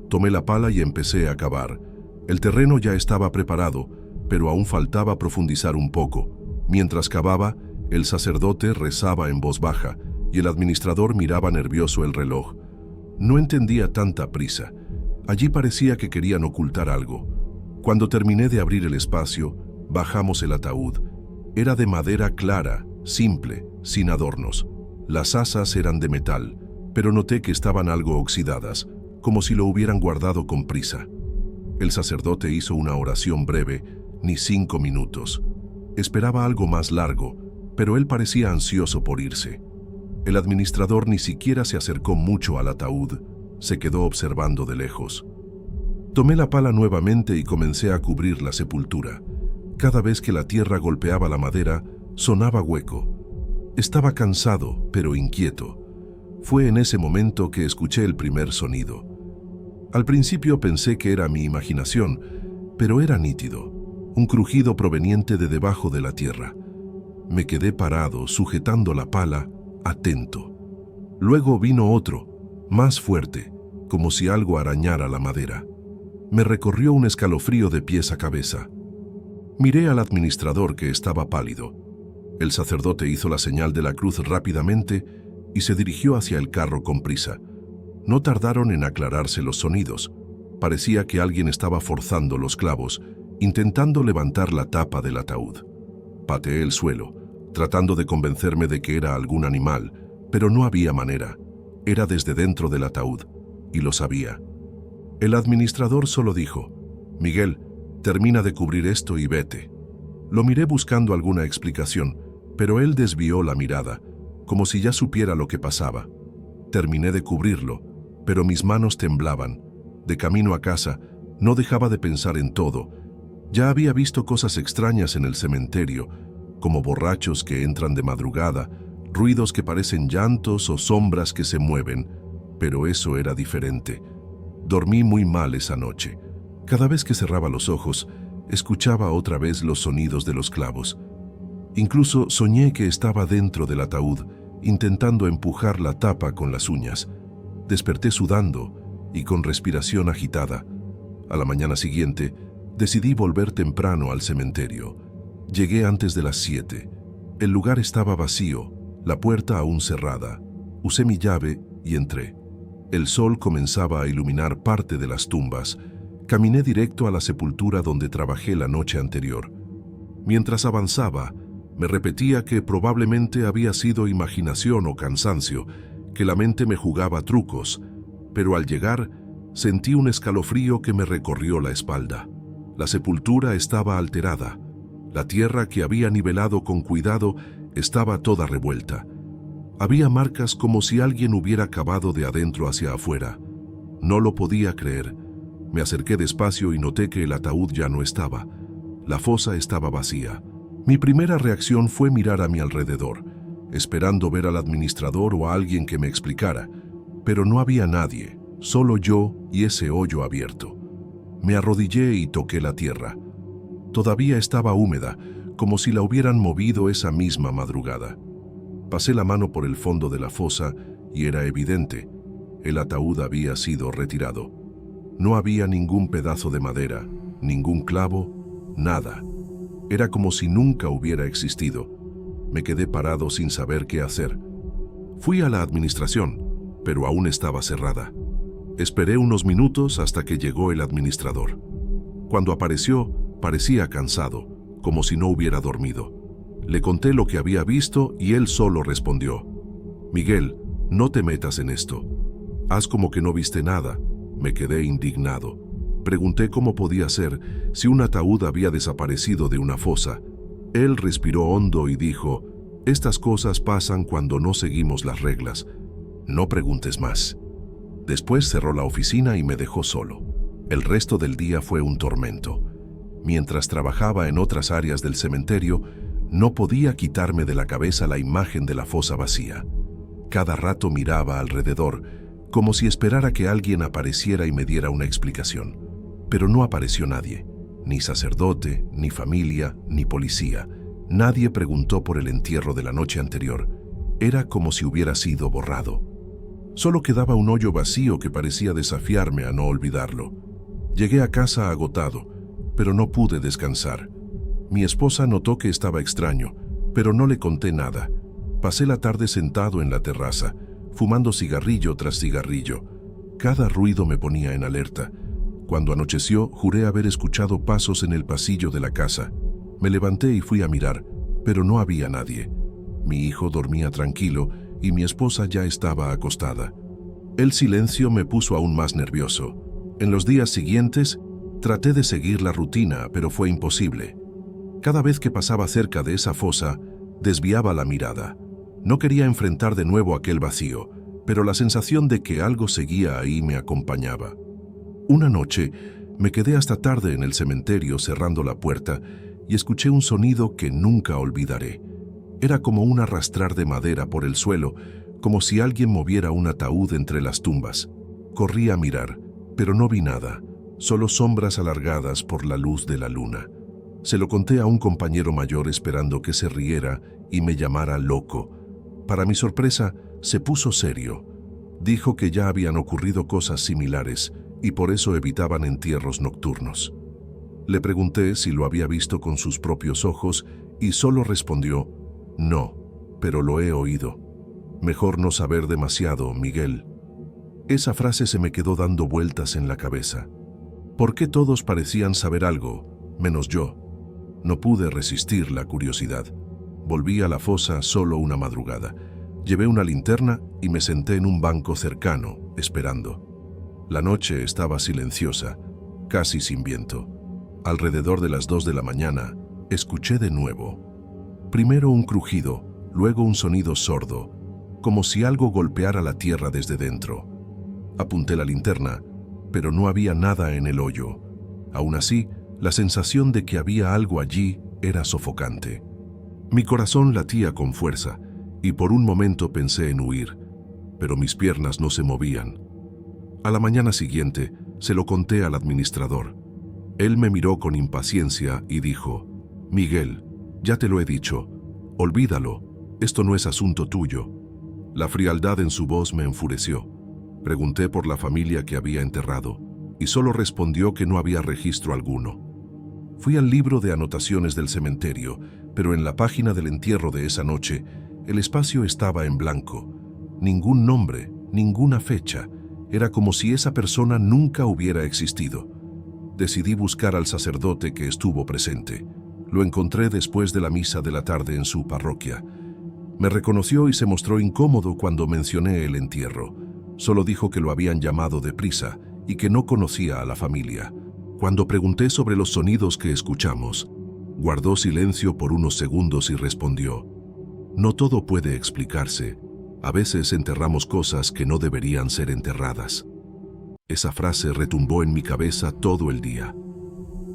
Tomé la pala y empecé a cavar. El terreno ya estaba preparado, pero aún faltaba profundizar un poco. Mientras cavaba, el sacerdote rezaba en voz baja y el administrador miraba nervioso el reloj. No entendía tanta prisa. Allí parecía que querían ocultar algo. Cuando terminé de abrir el espacio, bajamos el ataúd. Era de madera clara, simple, sin adornos. Las asas eran de metal, pero noté que estaban algo oxidadas, como si lo hubieran guardado con prisa. El sacerdote hizo una oración breve, ni 5 minutos. Esperaba algo más largo, pero él parecía ansioso por irse. El administrador ni siquiera se acercó mucho al ataúd, se quedó observando de lejos. Tomé la pala nuevamente y comencé a cubrir la sepultura. Cada vez que la tierra golpeaba la madera, sonaba hueco. Estaba cansado, pero inquieto. Fue en ese momento que escuché el primer sonido. Al principio pensé que era mi imaginación, pero era nítido, un crujido proveniente de debajo de la tierra. Me quedé parado, sujetando la pala, atento. Luego vino otro, más fuerte, como si algo arañara la madera. Me recorrió un escalofrío de pies a cabeza. Miré al administrador, que estaba pálido. El sacerdote hizo la señal de la cruz rápidamente y se dirigió hacia el carro con prisa. No tardaron en aclararse los sonidos. Parecía que alguien estaba forzando los clavos, intentando levantar la tapa del ataúd. Pateé el suelo, tratando de convencerme de que era algún animal, pero no había manera. Era desde dentro del ataúd, y lo sabía. El administrador solo dijo: Miguel, termina de cubrir esto y vete. Lo miré buscando alguna explicación, pero él desvió la mirada, como si ya supiera lo que pasaba. Terminé de cubrirlo, pero mis manos temblaban. De camino a casa, no dejaba de pensar en todo. Ya había visto cosas extrañas en el cementerio, como borrachos que entran de madrugada, ruidos que parecen llantos o sombras que se mueven, pero eso era diferente. Dormí muy mal esa noche. Cada vez que cerraba los ojos, escuchaba otra vez los sonidos de los clavos. Incluso soñé que estaba dentro del ataúd, intentando empujar la tapa con las uñas. Desperté sudando y con respiración agitada. A la mañana siguiente, decidí volver temprano al cementerio. Llegué antes de las 7. El lugar estaba vacío, la puerta aún cerrada. Usé mi llave y entré. El sol comenzaba a iluminar parte de las tumbas. Caminé directo a la sepultura donde trabajé la noche anterior. Mientras avanzaba, me repetía que probablemente había sido imaginación o cansancio, que la mente me jugaba trucos, pero al llegar sentí un escalofrío que me recorrió la espalda. La sepultura estaba alterada. La tierra que había nivelado con cuidado estaba toda revuelta. Había marcas como si alguien hubiera cavado de adentro hacia afuera. No lo podía creer. Me acerqué despacio y noté que el ataúd ya no estaba. La fosa estaba vacía. Mi primera reacción fue mirar a mi alrededor, esperando ver al administrador o a alguien que me explicara. Pero no había nadie, solo yo y ese hoyo abierto. Me arrodillé y toqué la tierra. Todavía estaba húmeda, como si la hubieran movido esa misma madrugada. Pasé la mano por el fondo de la fosa y era evidente. El ataúd había sido retirado. No había ningún pedazo de madera, ningún clavo, nada. Era como si nunca hubiera existido. Me quedé parado sin saber qué hacer. Fui a la administración, pero aún estaba cerrada. Esperé unos minutos hasta que llegó el administrador. Cuando apareció, parecía cansado, como si no hubiera dormido. Le conté lo que había visto y él solo respondió: «Miguel, no te metas en esto. Haz como que no viste nada». Me quedé indignado. Pregunté cómo podía ser si un ataúd había desaparecido de una fosa. Él respiró hondo y dijo: «Estas cosas pasan cuando no seguimos las reglas. No preguntes más». Después cerró la oficina y me dejó solo. El resto del día fue un tormento. Mientras trabajaba en otras áreas del cementerio, no podía quitarme de la cabeza la imagen de la fosa vacía. Cada rato miraba alrededor, como si esperara que alguien apareciera y me diera una explicación. Pero no apareció nadie, ni sacerdote, ni familia, ni policía. Nadie preguntó por el entierro de la noche anterior. Era como si hubiera sido borrado. Solo quedaba un hoyo vacío que parecía desafiarme a no olvidarlo. Llegué a casa agotado, pero no pude descansar. Mi esposa notó que estaba extraño, pero no le conté nada. Pasé la tarde sentado en la terraza, fumando cigarrillo tras cigarrillo. Cada ruido me ponía en alerta. Cuando anocheció, juré haber escuchado pasos en el pasillo de la casa. Me levanté y fui a mirar, pero no había nadie. Mi hijo dormía tranquilo y mi esposa ya estaba acostada. El silencio me puso aún más nervioso. En los días siguientes, traté de seguir la rutina, pero fue imposible. Cada vez que pasaba cerca de esa fosa, desviaba la mirada. No quería enfrentar de nuevo aquel vacío, pero la sensación de que algo seguía ahí me acompañaba. Una noche, me quedé hasta tarde en el cementerio cerrando la puerta y escuché un sonido que nunca olvidaré. Era como un arrastrar de madera por el suelo, como si alguien moviera un ataúd entre las tumbas. Corrí a mirar, pero no vi nada, solo sombras alargadas por la luz de la luna. Se lo conté a un compañero mayor esperando que se riera y me llamara loco. Para mi sorpresa, se puso serio. Dijo que ya habían ocurrido cosas similares y por eso evitaban entierros nocturnos. Le pregunté si lo había visto con sus propios ojos y solo respondió: «No, pero lo he oído. Mejor no saber demasiado, Miguel». Esa frase se me quedó dando vueltas en la cabeza. ¿Por qué todos parecían saber algo, menos yo? No pude resistir la curiosidad. Volví a la fosa solo una madrugada. Llevé una linterna y me senté en un banco cercano, esperando. La noche estaba silenciosa, casi sin viento. Alrededor de las 2 de la mañana, escuché de nuevo. Primero un crujido, luego un sonido sordo, como si algo golpeara la tierra desde dentro. Apunté la linterna, pero no había nada en el hoyo. Aún así, la sensación de que había algo allí era sofocante. Mi corazón latía con fuerza y por un momento pensé en huir, pero mis piernas no se movían. A la mañana siguiente se lo conté al administrador. Él me miró con impaciencia y dijo: «Miguel, ya te lo he dicho, olvídalo, esto no es asunto tuyo». La frialdad en su voz me enfureció. Pregunté por la familia que había enterrado y solo respondió que no había registro alguno. Fui al libro de anotaciones del cementerio, pero en la página del entierro de esa noche, el espacio estaba en blanco. Ningún nombre, ninguna fecha. Era como si esa persona nunca hubiera existido. Decidí buscar al sacerdote que estuvo presente. Lo encontré después de la misa de la tarde en su parroquia. Me reconoció y se mostró incómodo cuando mencioné el entierro. Solo dijo que lo habían llamado deprisa y que no conocía a la familia. Cuando pregunté sobre los sonidos que escuchamos, guardó silencio por unos segundos y respondió: «No todo puede explicarse. A veces enterramos cosas que no deberían ser enterradas». Esa frase retumbó en mi cabeza todo el día.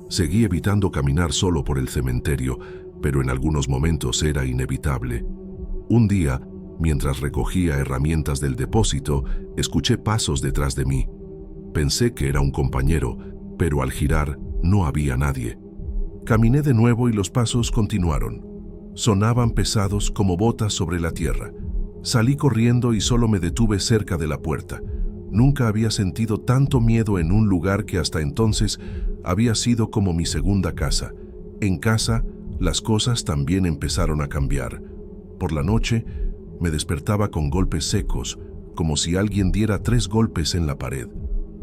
Seguí evitando caminar solo por el cementerio, pero en algunos momentos era inevitable. Un día, Mientras recogía herramientas del depósito, escuché pasos detrás de mí. Pensé que era un compañero, pero al girar no había nadie. Caminé de nuevo y los pasos continuaron. Sonaban pesados como botas sobre la tierra. Salí corriendo y solo me detuve cerca de la puerta. Nunca había sentido tanto miedo en un lugar que hasta entonces había sido como mi segunda casa. En casa, las cosas también empezaron a cambiar. Por la noche, me despertaba con golpes secos, como si alguien diera 3 golpes en la pared.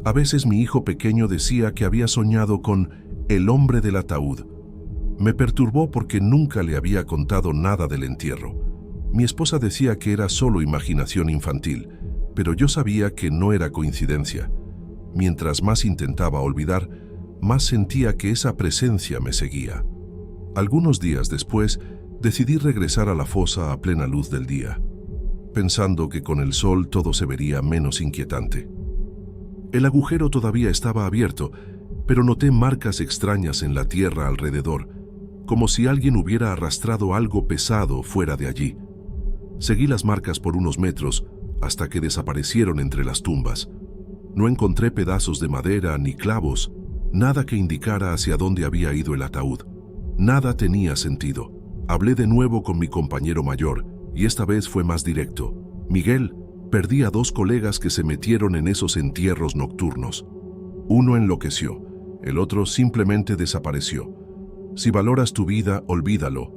A veces mi hijo pequeño decía que había soñado con el hombre del ataúd. Me perturbó porque nunca le había contado nada del entierro. Mi esposa decía que era solo imaginación infantil, pero yo sabía que no era coincidencia. Mientras más intentaba olvidar, más sentía que esa presencia me seguía. Algunos días después, decidí regresar a la fosa a plena luz del día, pensando que con el sol todo se vería menos inquietante. El agujero todavía estaba abierto, pero noté marcas extrañas en la tierra alrededor, como si alguien hubiera arrastrado algo pesado fuera de allí. Seguí las marcas por unos metros hasta que desaparecieron entre las tumbas. No encontré pedazos de madera ni clavos, nada que indicara hacia dónde había ido el ataúd. Nada tenía sentido. Hablé de nuevo con mi compañero mayor, y esta vez fue más directo. Miguel, perdí a 2 colegas que se metieron en esos entierros nocturnos. Uno enloqueció, el otro simplemente desapareció. Si valoras tu vida, olvídalo.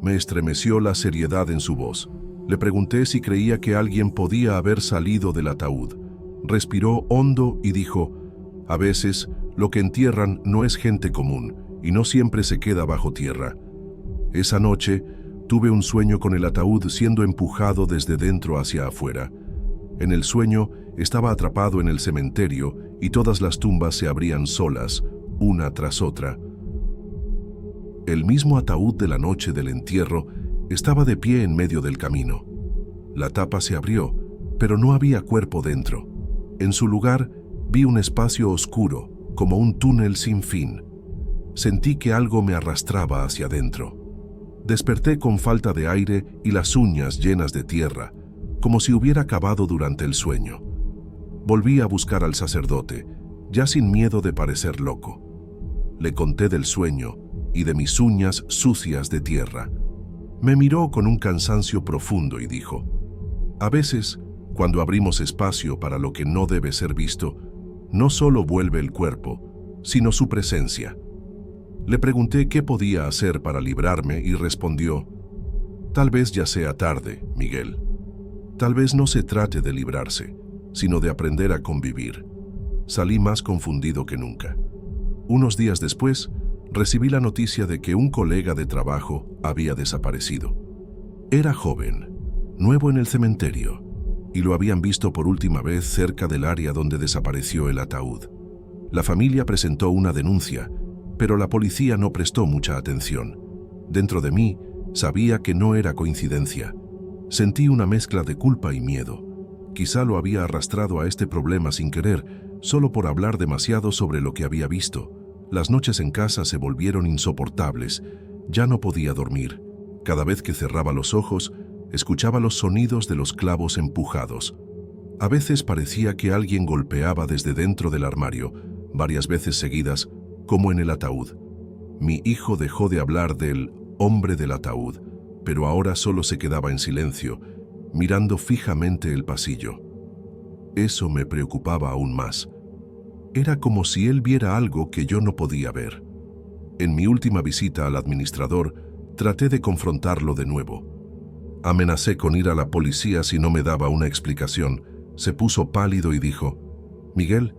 Me estremeció la seriedad en su voz. Le pregunté si creía que alguien podía haber salido del ataúd. Respiró hondo y dijo, a veces, lo que entierran no es gente común, y no siempre se queda bajo tierra. Esa noche, tuve un sueño con el ataúd siendo empujado desde dentro hacia afuera. En el sueño, estaba atrapado en el cementerio y todas las tumbas se abrían solas, una tras otra. El mismo ataúd de la noche del entierro estaba de pie en medio del camino. La tapa se abrió, pero no había cuerpo dentro. En su lugar, vi un espacio oscuro, como un túnel sin fin. Sentí que algo me arrastraba hacia adentro. Desperté con falta de aire y las uñas llenas de tierra, como si hubiera cavado durante el sueño. Volví a buscar al sacerdote, ya sin miedo de parecer loco. Le conté del sueño y de mis uñas sucias de tierra. Me miró con un cansancio profundo y dijo, a veces, cuando abrimos espacio para lo que no debe ser visto, no solo vuelve el cuerpo, sino su presencia. Le pregunté qué podía hacer para librarme y respondió, tal vez ya sea tarde, Miguel. Tal vez no se trate de librarse, sino de aprender a convivir. Salí más confundido que nunca. Unos días después, recibí la noticia de que un colega de trabajo había desaparecido. Era joven, nuevo en el cementerio, y lo habían visto por última vez cerca del área donde desapareció el ataúd. La familia presentó una denuncia, pero la policía no prestó mucha atención. Dentro de mí, sabía que no era coincidencia. Sentí una mezcla de culpa y miedo. Quizá lo había arrastrado a este problema sin querer, solo por hablar demasiado sobre lo que había visto. Las noches en casa se volvieron insoportables. Ya no podía dormir. Cada vez que cerraba los ojos, escuchaba los sonidos de los clavos empujados. A veces parecía que alguien golpeaba desde dentro del armario, varias veces seguidas, como en el ataúd. Mi hijo dejó de hablar del hombre del ataúd, pero ahora solo se quedaba en silencio, mirando fijamente el pasillo. Eso me preocupaba aún más. Era como si él viera algo que yo no podía ver. En mi última visita al administrador, traté de confrontarlo de nuevo. Amenacé con ir a la policía si no me daba una explicación. Se puso pálido y dijo, Miguel,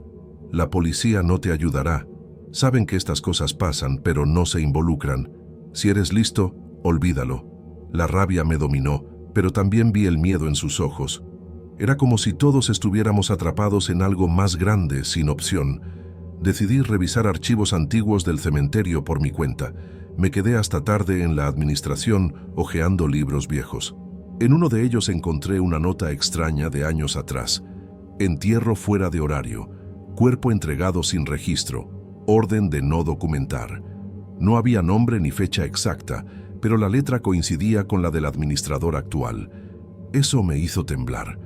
la policía no te ayudará. Saben que estas cosas pasan, pero no se involucran. Si eres listo, olvídalo. La rabia me dominó, pero también vi el miedo en sus ojos. Era como si todos estuviéramos atrapados en algo más grande, sin opción. Decidí revisar archivos antiguos del cementerio por mi cuenta. Me quedé hasta tarde en la administración hojeando libros viejos. En uno de ellos encontré una nota extraña de años atrás. Entierro fuera de horario. Cuerpo entregado sin registro. Orden de no documentar. No había nombre ni fecha exacta, pero la letra coincidía con la del administrador actual. Eso me hizo temblar.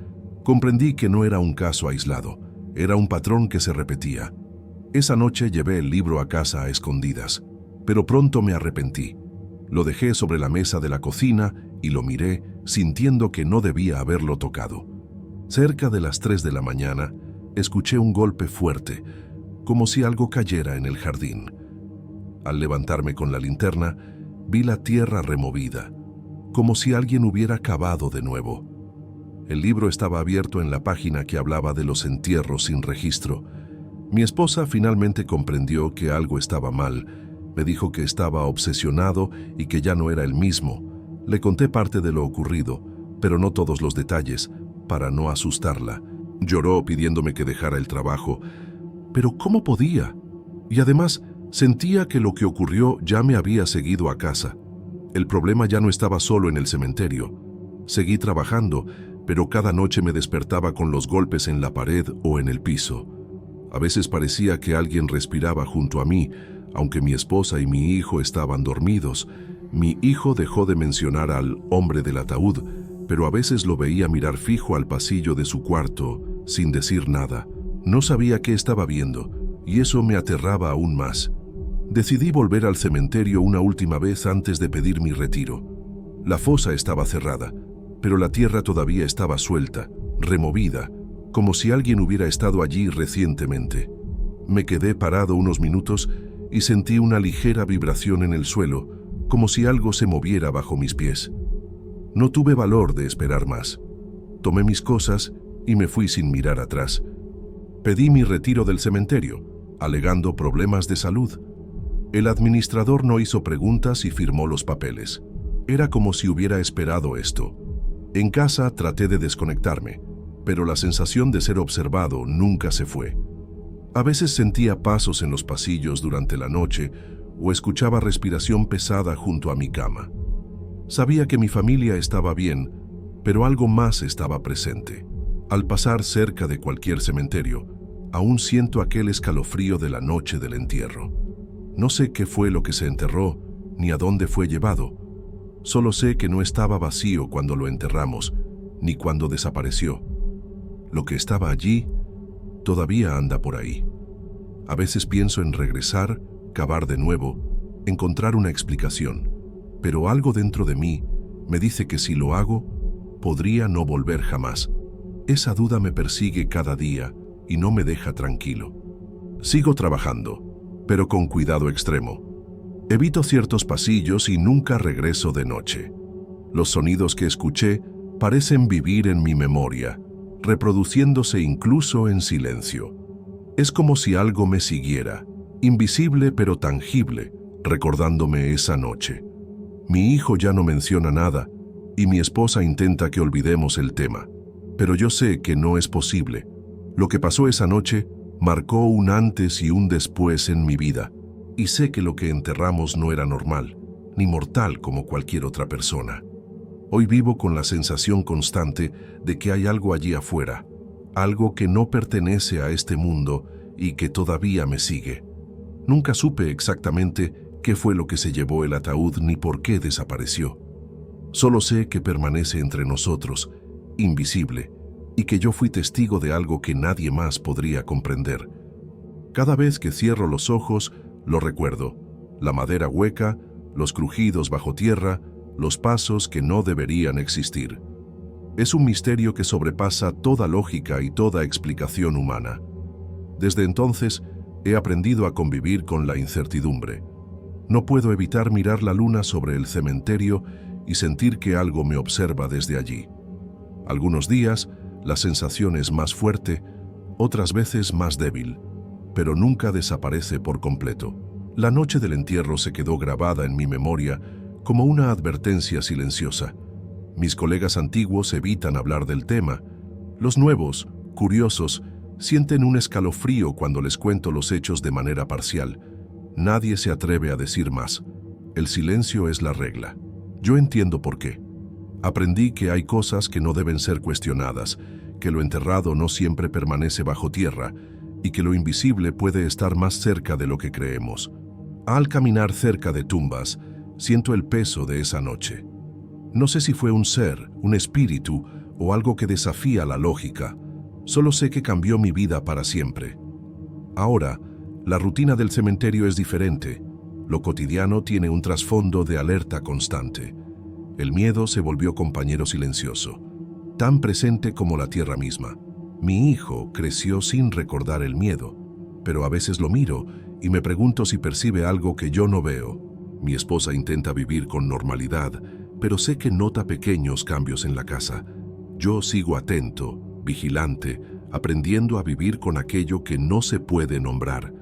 Comprendí que no era un caso aislado, era un patrón que se repetía. Esa noche llevé el libro a casa a escondidas, pero pronto me arrepentí. Lo dejé sobre la mesa de la cocina y lo miré, sintiendo que no debía haberlo tocado. Cerca de las 3 de la mañana, escuché un golpe fuerte, como si algo cayera en el jardín. Al levantarme con la linterna, vi la tierra removida, como si alguien hubiera cavado de nuevo. El libro estaba abierto en la página que hablaba de los entierros sin registro. Mi esposa finalmente comprendió que algo estaba mal. Me dijo que estaba obsesionado y que ya no era el mismo. Le conté parte de lo ocurrido, pero no todos los detalles, para no asustarla. Lloró pidiéndome que dejara el trabajo. Pero ¿cómo podía? Y además, sentía que lo que ocurrió ya me había seguido a casa. El problema ya no estaba solo en el cementerio. Seguí trabajando, pero cada noche me despertaba con los golpes en la pared o en el piso. A veces parecía que alguien respiraba junto a mí, aunque mi esposa y mi hijo estaban dormidos. Mi hijo dejó de mencionar al hombre del ataúd, pero a veces lo veía mirar fijo al pasillo de su cuarto, sin decir nada. No sabía qué estaba viendo, y eso me aterraba aún más. Decidí volver al cementerio una última vez antes de pedir mi retiro. La fosa estaba cerrada, pero la tierra todavía estaba suelta, removida, como si alguien hubiera estado allí recientemente. Me quedé parado unos minutos y sentí una ligera vibración en el suelo, como si algo se moviera bajo mis pies. No tuve valor de esperar más. Tomé mis cosas y me fui sin mirar atrás. Pedí mi retiro del cementerio, alegando problemas de salud. El administrador no hizo preguntas y firmó los papeles. Era como si hubiera esperado esto. En casa traté de desconectarme, pero la sensación de ser observado nunca se fue. A veces sentía pasos en los pasillos durante la noche o escuchaba respiración pesada junto a mi cama. Sabía que mi familia estaba bien, pero algo más estaba presente. Al pasar cerca de cualquier cementerio, aún siento aquel escalofrío de la noche del entierro. No sé qué fue lo que se enterró, ni a dónde fue llevado. Solo sé que no estaba vacío cuando lo enterramos, ni cuando desapareció. Lo que estaba allí todavía anda por ahí. A veces pienso en regresar, cavar de nuevo, encontrar una explicación, pero algo dentro de mí me dice que si lo hago, podría no volver jamás. Esa duda me persigue cada día y no me deja tranquilo. Sigo trabajando, pero con cuidado extremo. Evito ciertos pasillos y nunca regreso de noche. Los sonidos que escuché parecen vivir en mi memoria, reproduciéndose incluso en silencio. Es como si algo me siguiera, invisible pero tangible, recordándome esa noche. Mi hijo ya no menciona nada y mi esposa intenta que olvidemos el tema, pero yo sé que no es posible. Lo que pasó esa noche marcó un antes y un después en mi vida, y sé que lo que enterramos no era normal, ni mortal como cualquier otra persona. Hoy vivo con la sensación constante de que hay algo allí afuera, algo que no pertenece a este mundo y que todavía me sigue. Nunca supe exactamente qué fue lo que se llevó el ataúd ni por qué desapareció. Solo sé que permanece entre nosotros, invisible, y que yo fui testigo de algo que nadie más podría comprender. Cada vez que cierro los ojos, lo recuerdo: la madera hueca, los crujidos bajo tierra, los pasos que no deberían existir. Es un misterio que sobrepasa toda lógica y toda explicación humana. Desde entonces, he aprendido a convivir con la incertidumbre. No puedo evitar mirar la luna sobre el cementerio y sentir que algo me observa desde allí. Algunos días, la sensación es más fuerte, otras veces más débil, pero nunca desaparece por completo. La noche del entierro se quedó grabada en mi memoria como una advertencia silenciosa. Mis colegas antiguos evitan hablar del tema. Los nuevos, curiosos, sienten un escalofrío cuando les cuento los hechos de manera parcial. Nadie se atreve a decir más. El silencio es la regla. Yo entiendo por qué. Aprendí que hay cosas que no deben ser cuestionadas, que lo enterrado no siempre permanece bajo tierra y que lo invisible puede estar más cerca de lo que creemos. Al caminar cerca de tumbas, siento el peso de esa noche. No sé si fue un ser, un espíritu o algo que desafía la lógica. Solo sé que cambió mi vida para siempre. Ahora, la rutina del cementerio es diferente. Lo cotidiano tiene un trasfondo de alerta constante. El miedo se volvió compañero silencioso, tan presente como la tierra misma. Mi hijo creció sin recordar el miedo, pero a veces lo miro y me pregunto si percibe algo que yo no veo. Mi esposa intenta vivir con normalidad, pero sé que nota pequeños cambios en la casa. Yo sigo atento, vigilante, aprendiendo a vivir con aquello que no se puede nombrar.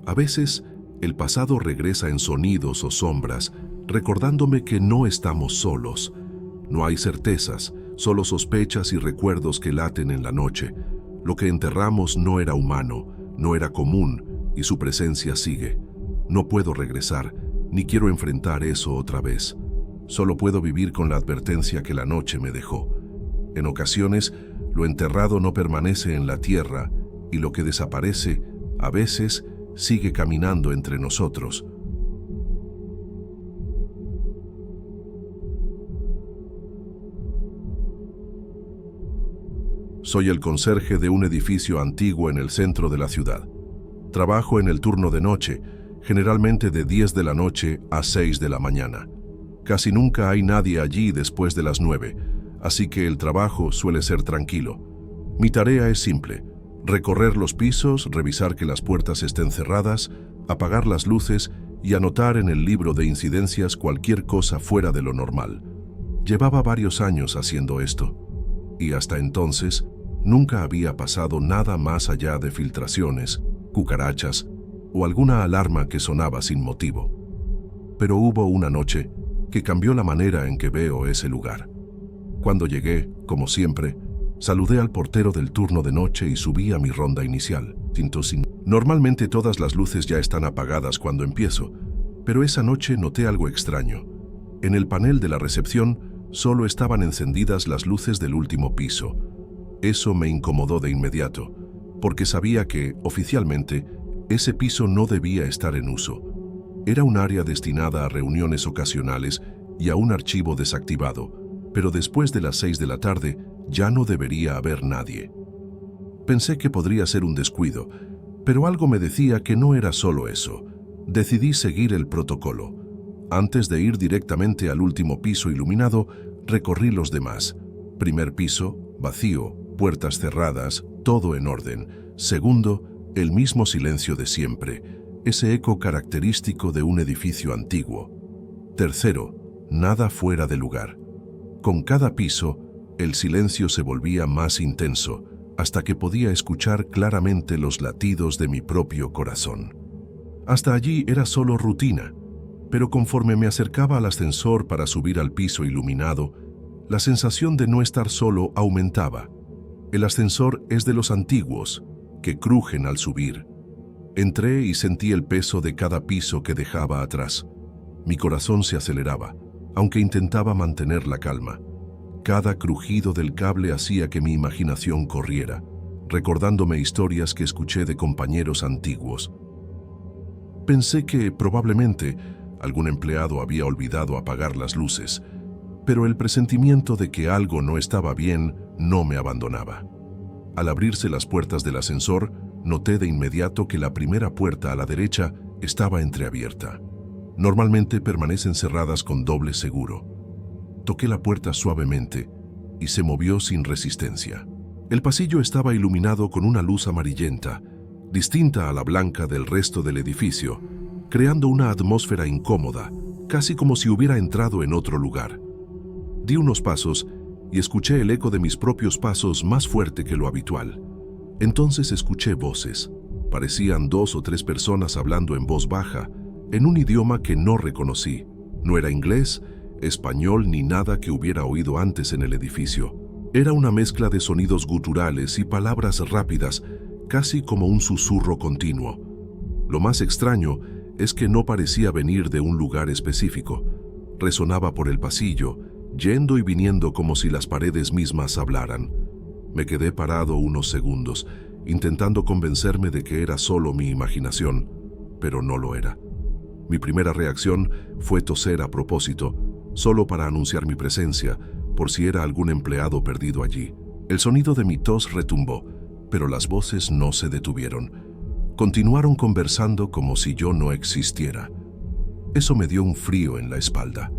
A veces, el pasado regresa en sonidos o sombras, recordándome que no estamos solos. No hay certezas, solo sospechas y recuerdos que laten en la noche. Lo que enterramos no era humano, no era común, y su presencia sigue. No puedo regresar, ni quiero enfrentar eso otra vez. Solo puedo vivir con la advertencia que la noche me dejó. En ocasiones, lo enterrado no permanece en la tierra, y lo que desaparece, a veces, sigue caminando entre nosotros. Soy el conserje de un edificio antiguo en el centro de la ciudad. Trabajo en el turno de noche, generalmente de 10 de la noche a 6 de la mañana. Casi nunca hay nadie allí después de las 9, así que el trabajo suele ser tranquilo. Mi tarea es simple: recorrer los pisos, revisar que las puertas estén cerradas, apagar las luces y anotar en el libro de incidencias cualquier cosa fuera de lo normal. Llevaba varios años haciendo esto, y hasta entonces nunca había pasado nada más allá de filtraciones, cucarachas o alguna alarma que sonaba sin motivo. Pero hubo una noche que cambió la manera en que veo ese lugar. Cuando llegué, como siempre, saludé al portero del turno de noche y subí a mi ronda inicial. Normalmente todas las luces ya están apagadas cuando empiezo, pero esa noche noté algo extraño. En el panel de la recepción solo estaban encendidas las luces del último piso. Eso me incomodó de inmediato, porque sabía que, oficialmente, ese piso no debía estar en uso. Era un área destinada a reuniones ocasionales y a un archivo desactivado, pero después de las 6 de la tarde ya no debería haber nadie. Pensé que podría ser un descuido, pero algo me decía que no era solo eso. Decidí seguir el protocolo. Antes de ir directamente al último piso iluminado, recorrí los demás. Primer piso, vacío, puertas cerradas, todo en orden. Segundo, el mismo silencio de siempre, ese eco característico de un edificio antiguo. Tercero, nada fuera de lugar. Con cada piso, el silencio se volvía más intenso, hasta que podía escuchar claramente los latidos de mi propio corazón. Hasta allí era solo rutina, pero conforme me acercaba al ascensor para subir al piso iluminado, la sensación de no estar solo aumentaba. El ascensor es de los antiguos, que crujen al subir. Entré y sentí el peso de cada piso que dejaba atrás. Mi corazón se aceleraba, aunque intentaba mantener la calma. Cada crujido del cable hacía que mi imaginación corriera, recordándome historias que escuché de compañeros antiguos. Pensé que, probablemente, algún empleado había olvidado apagar las luces, pero el presentimiento de que algo no estaba bien no me abandonaba. Al abrirse las puertas del ascensor, noté de inmediato que la primera puerta a la derecha estaba entreabierta. Normalmente permanecen cerradas con doble seguro. Toqué la puerta suavemente y se movió sin resistencia. El pasillo estaba iluminado con una luz amarillenta, distinta a la blanca del resto del edificio, creando una atmósfera incómoda, casi como si hubiera entrado en otro lugar. Di unos pasos y escuché el eco de mis propios pasos más fuerte que lo habitual. Entonces escuché voces. Parecían 2 o 3 personas hablando en voz baja, en un idioma que no reconocí. No era inglés, español ni nada que hubiera oído antes en el edificio. Era una mezcla de sonidos guturales y palabras rápidas, casi como un susurro continuo. Lo más extraño es que no parecía venir de un lugar específico. Resonaba por el pasillo, yendo y viniendo como si las paredes mismas hablaran. Me quedé parado unos segundos, intentando convencerme de que era solo mi imaginación, pero no lo era. Mi primera reacción fue toser a propósito, solo para anunciar mi presencia, por si era algún empleado perdido allí. El sonido de mi tos retumbó, pero las voces no se detuvieron. Continuaron conversando como si yo no existiera. Eso me dio un frío en la espalda.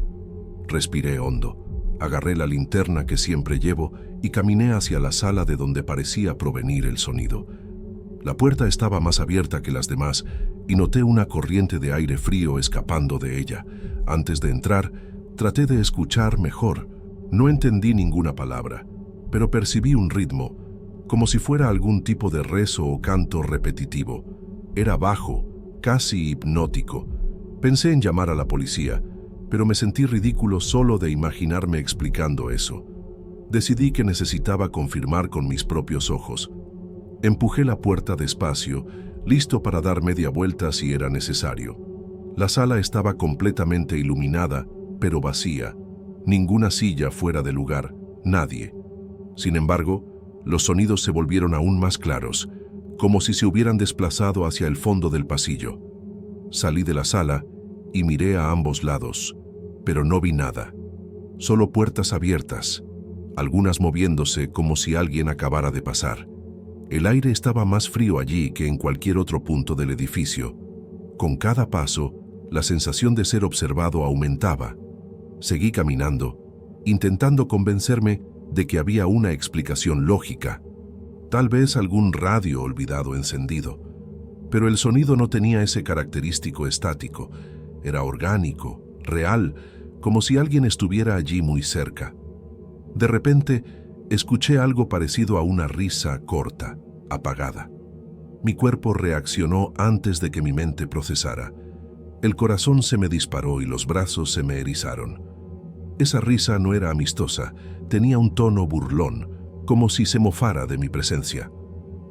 Respiré hondo, agarré la linterna que siempre llevo y caminé hacia la sala de donde parecía provenir el sonido. La puerta estaba más abierta que las demás y noté una corriente de aire frío escapando de ella. Antes de entrar, traté de escuchar mejor. No entendí ninguna palabra, pero percibí un ritmo, como si fuera algún tipo de rezo o canto repetitivo. Era bajo, casi hipnótico. Pensé en llamar a la policía, pero me sentí ridículo solo de imaginarme explicando eso. Decidí que necesitaba confirmar con mis propios ojos. Empujé la puerta despacio, listo para dar media vuelta si era necesario. La sala estaba completamente iluminada, pero vacía. Ninguna silla fuera de lugar, nadie. Sin embargo, los sonidos se volvieron aún más claros, como si se hubieran desplazado hacia el fondo del pasillo. Salí de la sala y miré a ambos lados, pero no vi nada. Solo puertas abiertas, algunas moviéndose como si alguien acabara de pasar. El aire estaba más frío allí que en cualquier otro punto del edificio. Con cada paso, la sensación de ser observado aumentaba. Seguí caminando, intentando convencerme de que había una explicación lógica. Tal vez algún radio olvidado encendido. Pero el sonido no tenía ese característico estático. Era orgánico, real, como si alguien estuviera allí muy cerca. De repente, escuché algo parecido a una risa corta, apagada. Mi cuerpo reaccionó antes de que mi mente procesara. El corazón se me disparó y los brazos se me erizaron. Esa risa no era amistosa, tenía un tono burlón, como si se mofara de mi presencia.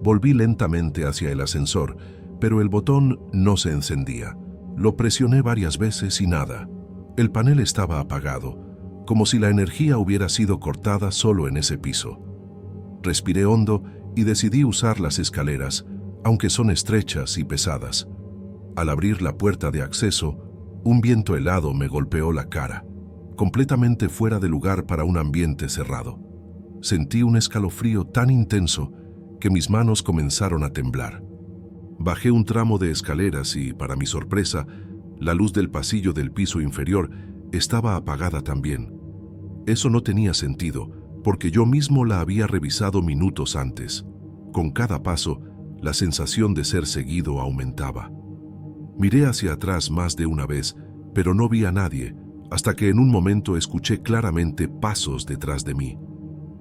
Volví lentamente hacia el ascensor, pero el botón no se encendía. Lo presioné varias veces y nada. El panel estaba apagado, como si la energía hubiera sido cortada solo en ese piso. Respiré hondo y decidí usar las escaleras, aunque son estrechas y pesadas. Al abrir la puerta de acceso, un viento helado me golpeó la cara, completamente fuera de lugar para un ambiente cerrado. Sentí un escalofrío tan intenso que mis manos comenzaron a temblar. Bajé un tramo de escaleras y, para mi sorpresa, la luz del pasillo del piso inferior estaba apagada también. Eso no tenía sentido, porque yo mismo la había revisado minutos antes. Con cada paso, la sensación de ser seguido aumentaba. Miré hacia atrás más de una vez, pero no vi a nadie, hasta que en un momento escuché claramente pasos detrás de mí.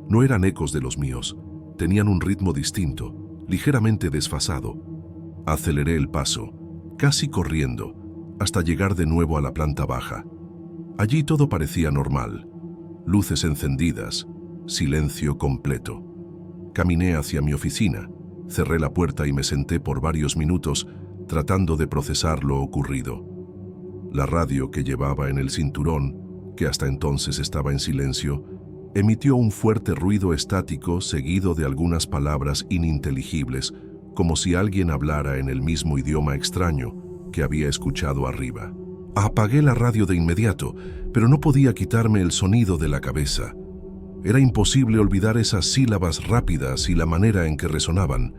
No eran ecos de los míos, tenían un ritmo distinto, ligeramente desfasado. Aceleré el paso, casi corriendo, hasta llegar de nuevo a la planta baja. Allí todo parecía normal. Luces encendidas, silencio completo. Caminé hacia mi oficina, cerré la puerta y me senté por varios minutos tratando de procesar lo ocurrido. La radio que llevaba en el cinturón, que hasta entonces estaba en silencio, emitió un fuerte ruido estático seguido de algunas palabras ininteligibles, como si alguien hablara en el mismo idioma extraño que había escuchado arriba. Apagué la radio de inmediato, pero no podía quitarme el sonido de la cabeza. Era imposible olvidar esas sílabas rápidas y la manera en que resonaban.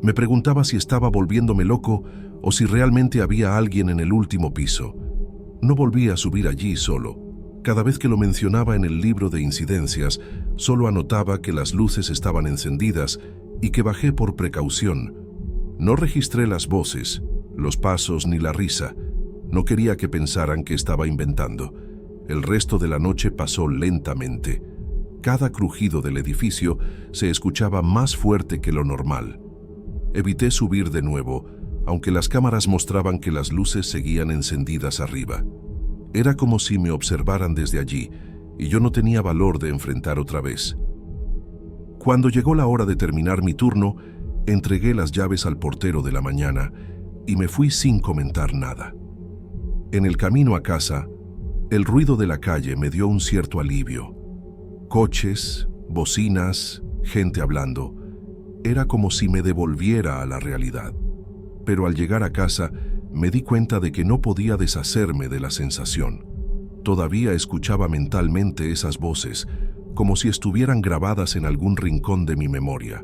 Me preguntaba si estaba volviéndome loco o si realmente había alguien en el último piso. No volví a subir allí solo. Cada vez que lo mencionaba en el libro de incidencias, solo anotaba que las luces estaban encendidas y que bajé por precaución. No registré las voces, los pasos ni la risa. No quería que pensaran que estaba inventando. El resto de la noche pasó lentamente. Cada crujido del edificio se escuchaba más fuerte que lo normal. Evité subir de nuevo, aunque las cámaras mostraban que las luces seguían encendidas arriba. Era como si me observaran desde allí, y yo no tenía valor de enfrentar otra vez. Cuando llegó la hora de terminar mi turno, entregué las llaves al portero de la mañana y me fui sin comentar nada. En el camino a casa, el ruido de la calle me dio un cierto alivio. Coches, bocinas, gente hablando. Era como si me devolviera a la realidad. Pero al llegar a casa, me di cuenta de que no podía deshacerme de la sensación. Todavía escuchaba mentalmente esas voces, como si estuvieran grabadas en algún rincón de mi memoria.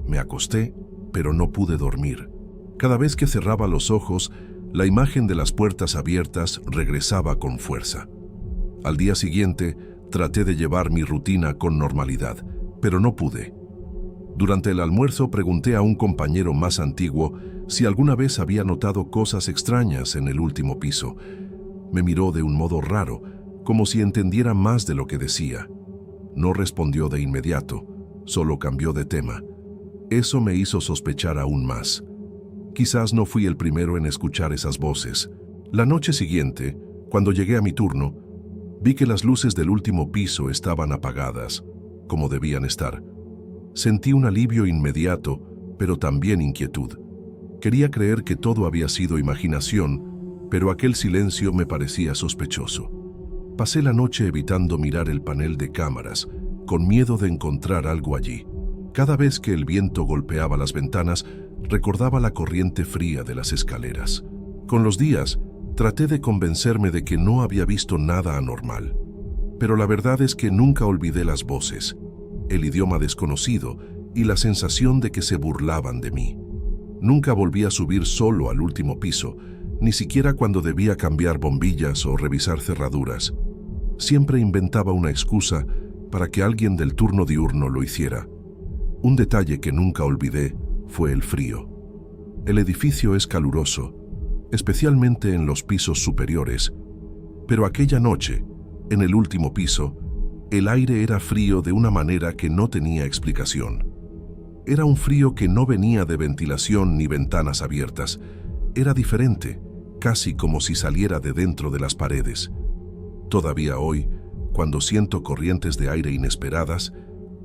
Me acosté, pero no pude dormir. Cada vez que cerraba los ojos, la imagen de las puertas abiertas regresaba con fuerza. Al día siguiente, traté de llevar mi rutina con normalidad, pero no pude. Durante el almuerzo pregunté a un compañero más antiguo si alguna vez había notado cosas extrañas en el último piso. Me miró de un modo raro, como si entendiera más de lo que decía. No respondió de inmediato, solo cambió de tema. Eso me hizo sospechar aún más. Quizás no fui el primero en escuchar esas voces. La noche siguiente, cuando llegué a mi turno, vi que las luces del último piso estaban apagadas, como debían estar. Sentí un alivio inmediato, pero también inquietud. Quería creer que todo había sido imaginación, pero aquel silencio me parecía sospechoso. Pasé la noche evitando mirar el panel de cámaras, con miedo de encontrar algo allí. Cada vez que el viento golpeaba las ventanas, recordaba la corriente fría de las escaleras. Con los días, traté de convencerme de que no había visto nada anormal. Pero la verdad es que nunca olvidé las voces, el idioma desconocido y la sensación de que se burlaban de mí. Nunca volví a subir solo al último piso, ni siquiera cuando debía cambiar bombillas o revisar cerraduras. Siempre inventaba una excusa para que alguien del turno diurno lo hiciera. Un detalle que nunca olvidé fue el frío. El edificio es caluroso, especialmente en los pisos superiores, pero aquella noche, en el último piso, el aire era frío de una manera que no tenía explicación. Era un frío que no venía de ventilación ni ventanas abiertas. Era diferente, casi como si saliera de dentro de las paredes. Todavía hoy, cuando siento corrientes de aire inesperadas,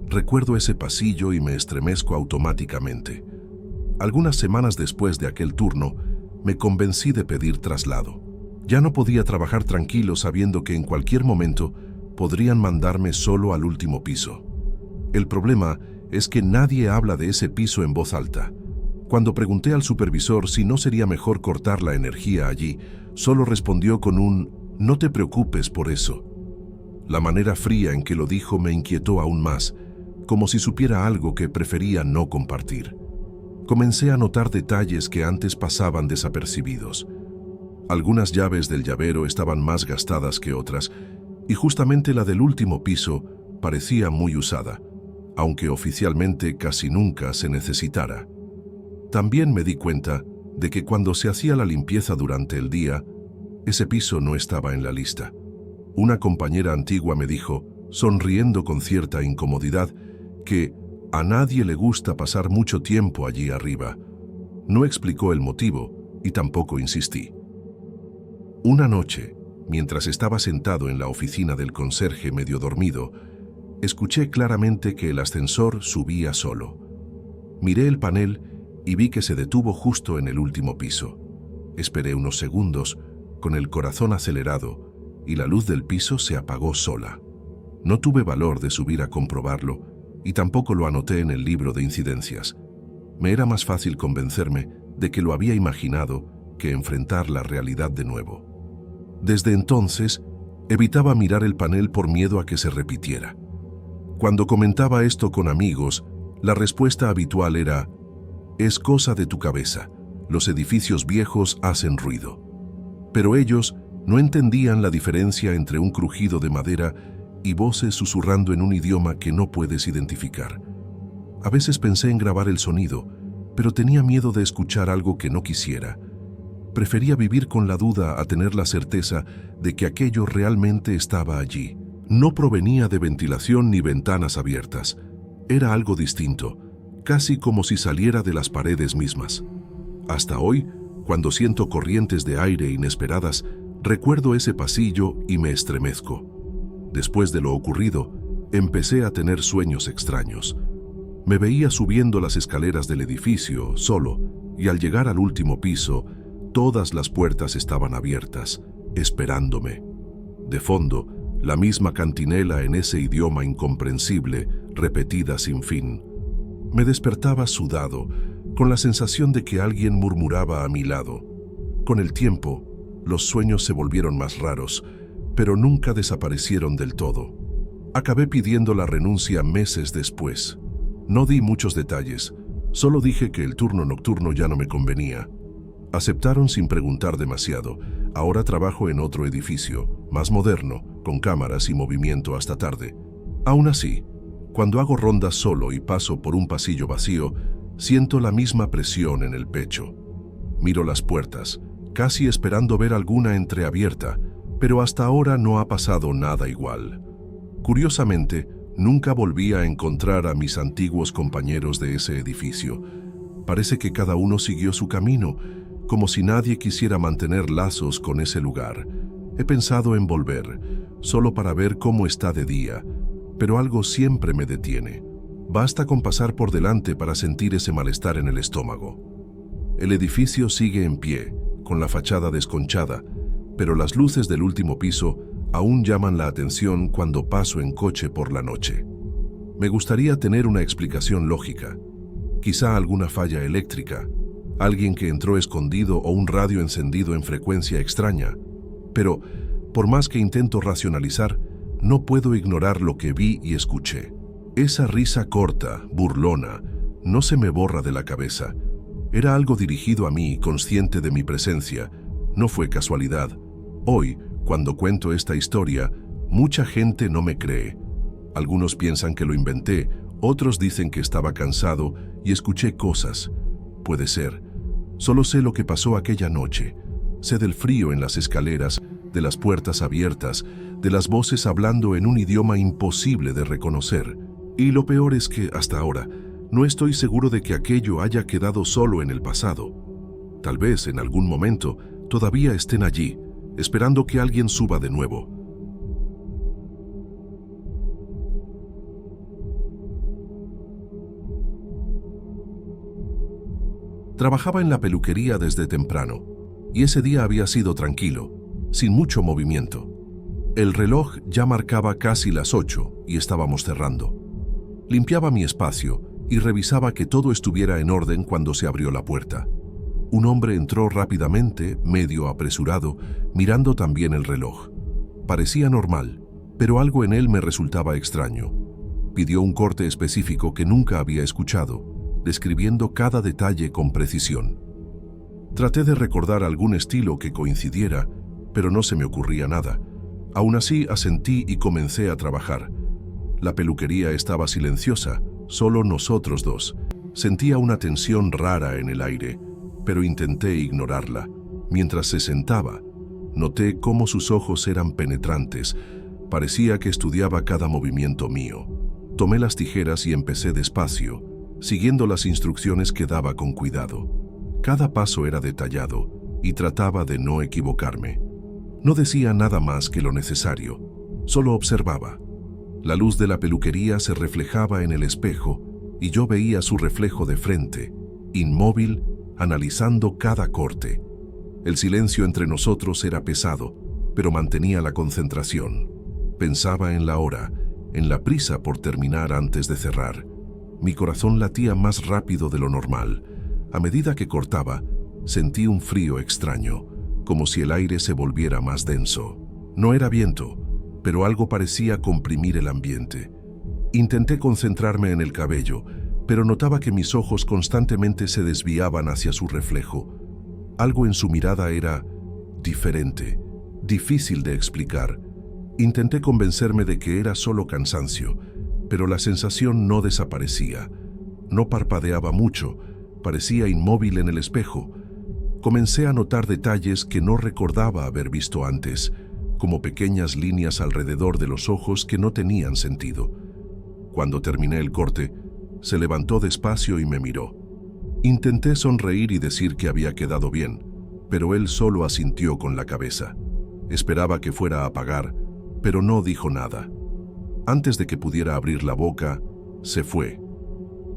recuerdo ese pasillo y me estremezco automáticamente. Algunas semanas después de aquel turno, me convencí de pedir traslado. Ya no podía trabajar tranquilo sabiendo que en cualquier momento podrían mandarme solo al último piso. El problema es que nadie habla de ese piso en voz alta. Cuando pregunté al supervisor si no sería mejor cortar la energía allí, solo respondió con un «No te preocupes por eso». La manera fría en que lo dijo me inquietó aún más, como si supiera algo que prefería no compartir. Comencé a notar detalles que antes pasaban desapercibidos. Algunas llaves del llavero estaban más gastadas que otras, y justamente la del último piso parecía muy usada, aunque oficialmente casi nunca se necesitara. También me di cuenta de que cuando se hacía la limpieza durante el día, ese piso no estaba en la lista. Una compañera antigua me dijo, sonriendo con cierta incomodidad, que a nadie le gusta pasar mucho tiempo allí arriba. No explicó el motivo y tampoco insistí. Una noche, mientras estaba sentado en la oficina del conserje medio dormido, escuché claramente que el ascensor subía solo. Miré el panel y vi que se detuvo justo en el último piso. Esperé unos segundos, con el corazón acelerado, y la luz del piso se apagó sola. No tuve valor de subir a comprobarlo, y tampoco lo anoté en el libro de incidencias. Me era más fácil convencerme de que lo había imaginado que enfrentar la realidad de nuevo. Desde entonces, evitaba mirar el panel por miedo a que se repitiera. Cuando comentaba esto con amigos, la respuesta habitual era: «Es cosa de tu cabeza, los edificios viejos hacen ruido». Pero ellos no entendían la diferencia entre un crujido de madera y voces susurrando en un idioma que no puedes identificar. A veces pensé en grabar el sonido, pero tenía miedo de escuchar algo que no quisiera. Prefería vivir con la duda a tener la certeza de que aquello realmente estaba allí. No provenía de ventilación ni ventanas abiertas. Era algo distinto, casi como si saliera de las paredes mismas. Hasta hoy, cuando siento corrientes de aire inesperadas, recuerdo ese pasillo y me estremezco. Después de lo ocurrido, empecé a tener sueños extraños. Me veía subiendo las escaleras del edificio, solo, y al llegar al último piso, todas las puertas estaban abiertas, esperándome. De fondo, la misma cantinela en ese idioma incomprensible, repetida sin fin. Me despertaba sudado, con la sensación de que alguien murmuraba a mi lado. Con el tiempo, los sueños se volvieron más raros, pero nunca desaparecieron del todo. Acabé pidiendo la renuncia meses después. No di muchos detalles, solo dije que el turno nocturno ya no me convenía. Aceptaron sin preguntar demasiado. Ahora trabajo en otro edificio, más moderno, con cámaras y movimiento hasta tarde. Aún así, cuando hago rondas solo y paso por un pasillo vacío, siento la misma presión en el pecho. Miro las puertas, casi esperando ver alguna entreabierta, pero hasta ahora no ha pasado nada igual. Curiosamente, nunca volví a encontrar a mis antiguos compañeros de ese edificio. Parece que cada uno siguió su camino, como si nadie quisiera mantener lazos con ese lugar. He pensado en volver, solo para ver cómo está de día, pero algo siempre me detiene. Basta con pasar por delante para sentir ese malestar en el estómago. El edificio sigue en pie, con la fachada desconchada, pero las luces del último piso aún llaman la atención cuando paso en coche por la noche. Me gustaría tener una explicación lógica, quizá alguna falla eléctrica, alguien que entró escondido o un radio encendido en frecuencia extraña, pero por más que intento racionalizar, no puedo ignorar lo que vi y escuché. Esa risa corta, burlona, no se me borra de la cabeza. Era algo dirigido a mí, consciente de mi presencia. No fue casualidad. Hoy, cuando cuento esta historia, mucha gente no me cree. Algunos piensan que lo inventé, otros dicen que estaba cansado y escuché cosas. Puede ser. Solo sé lo que pasó aquella noche. Sé del frío en las escaleras, de las puertas abiertas, de las voces hablando en un idioma imposible de reconocer. Y lo peor es que, hasta ahora, no estoy seguro de que aquello haya quedado solo en el pasado. Tal vez, en algún momento, todavía estén allí, esperando que alguien suba de nuevo. Trabajaba en la peluquería desde temprano, y ese día había sido tranquilo, sin mucho movimiento. El reloj ya marcaba casi las 8 y estábamos cerrando. Limpiaba mi espacio y revisaba que todo estuviera en orden cuando se abrió la puerta. Un hombre entró rápidamente, medio apresurado, mirando también el reloj. Parecía normal, pero algo en él me resultaba extraño. Pidió un corte específico que nunca había escuchado, describiendo cada detalle con precisión. Traté de recordar algún estilo que coincidiera, pero no se me ocurría nada. Aún así, asentí y comencé a trabajar. La peluquería estaba silenciosa, solo nosotros dos. Sentía una tensión rara en el aire, pero intenté ignorarla. Mientras se sentaba, noté cómo sus ojos eran penetrantes. Parecía que estudiaba cada movimiento mío. Tomé las tijeras y empecé despacio, siguiendo las instrucciones que daba con cuidado. Cada paso era detallado y trataba de no equivocarme. No decía nada más que lo necesario, solo observaba. La luz de la peluquería se reflejaba en el espejo y yo veía su reflejo de frente, inmóvil, analizando cada corte. El silencio entre nosotros era pesado, pero mantenía la concentración. Pensaba en la hora, en la prisa por terminar antes de cerrar. Mi corazón latía más rápido de lo normal. A medida que cortaba, sentí un frío extraño, como si el aire se volviera más denso. No era viento, pero algo parecía comprimir el ambiente. Intenté concentrarme en el cabello, pero notaba que mis ojos constantemente se desviaban hacia su reflejo. Algo en su mirada era diferente, difícil de explicar. Intenté convencerme de que era solo cansancio, pero la sensación no desaparecía. No parpadeaba mucho, parecía inmóvil en el espejo. Comencé a notar detalles que no recordaba haber visto antes, como pequeñas líneas alrededor de los ojos que no tenían sentido. Cuando terminé el corte, se levantó despacio y me miró. Intenté sonreír y decir que había quedado bien, pero él solo asintió con la cabeza. Esperaba que fuera a pagar, pero no dijo nada. Antes de que pudiera abrir la boca, se fue.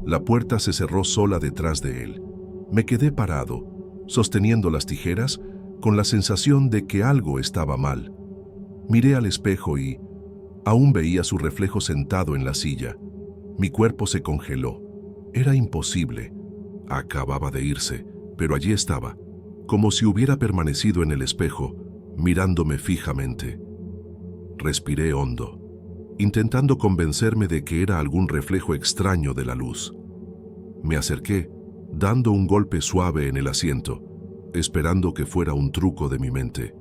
La puerta se cerró sola detrás de él. Me quedé parado, sosteniendo las tijeras, con la sensación de que algo estaba mal. Miré al espejo y aún veía su reflejo sentado en la silla. Mi cuerpo se congeló. Era imposible. Acababa de irse, pero allí estaba, como si hubiera permanecido en el espejo, mirándome fijamente. Respiré hondo, intentando convencerme de que era algún reflejo extraño de la luz. Me acerqué, dando un golpe suave en el asiento, esperando que fuera un truco de mi mente.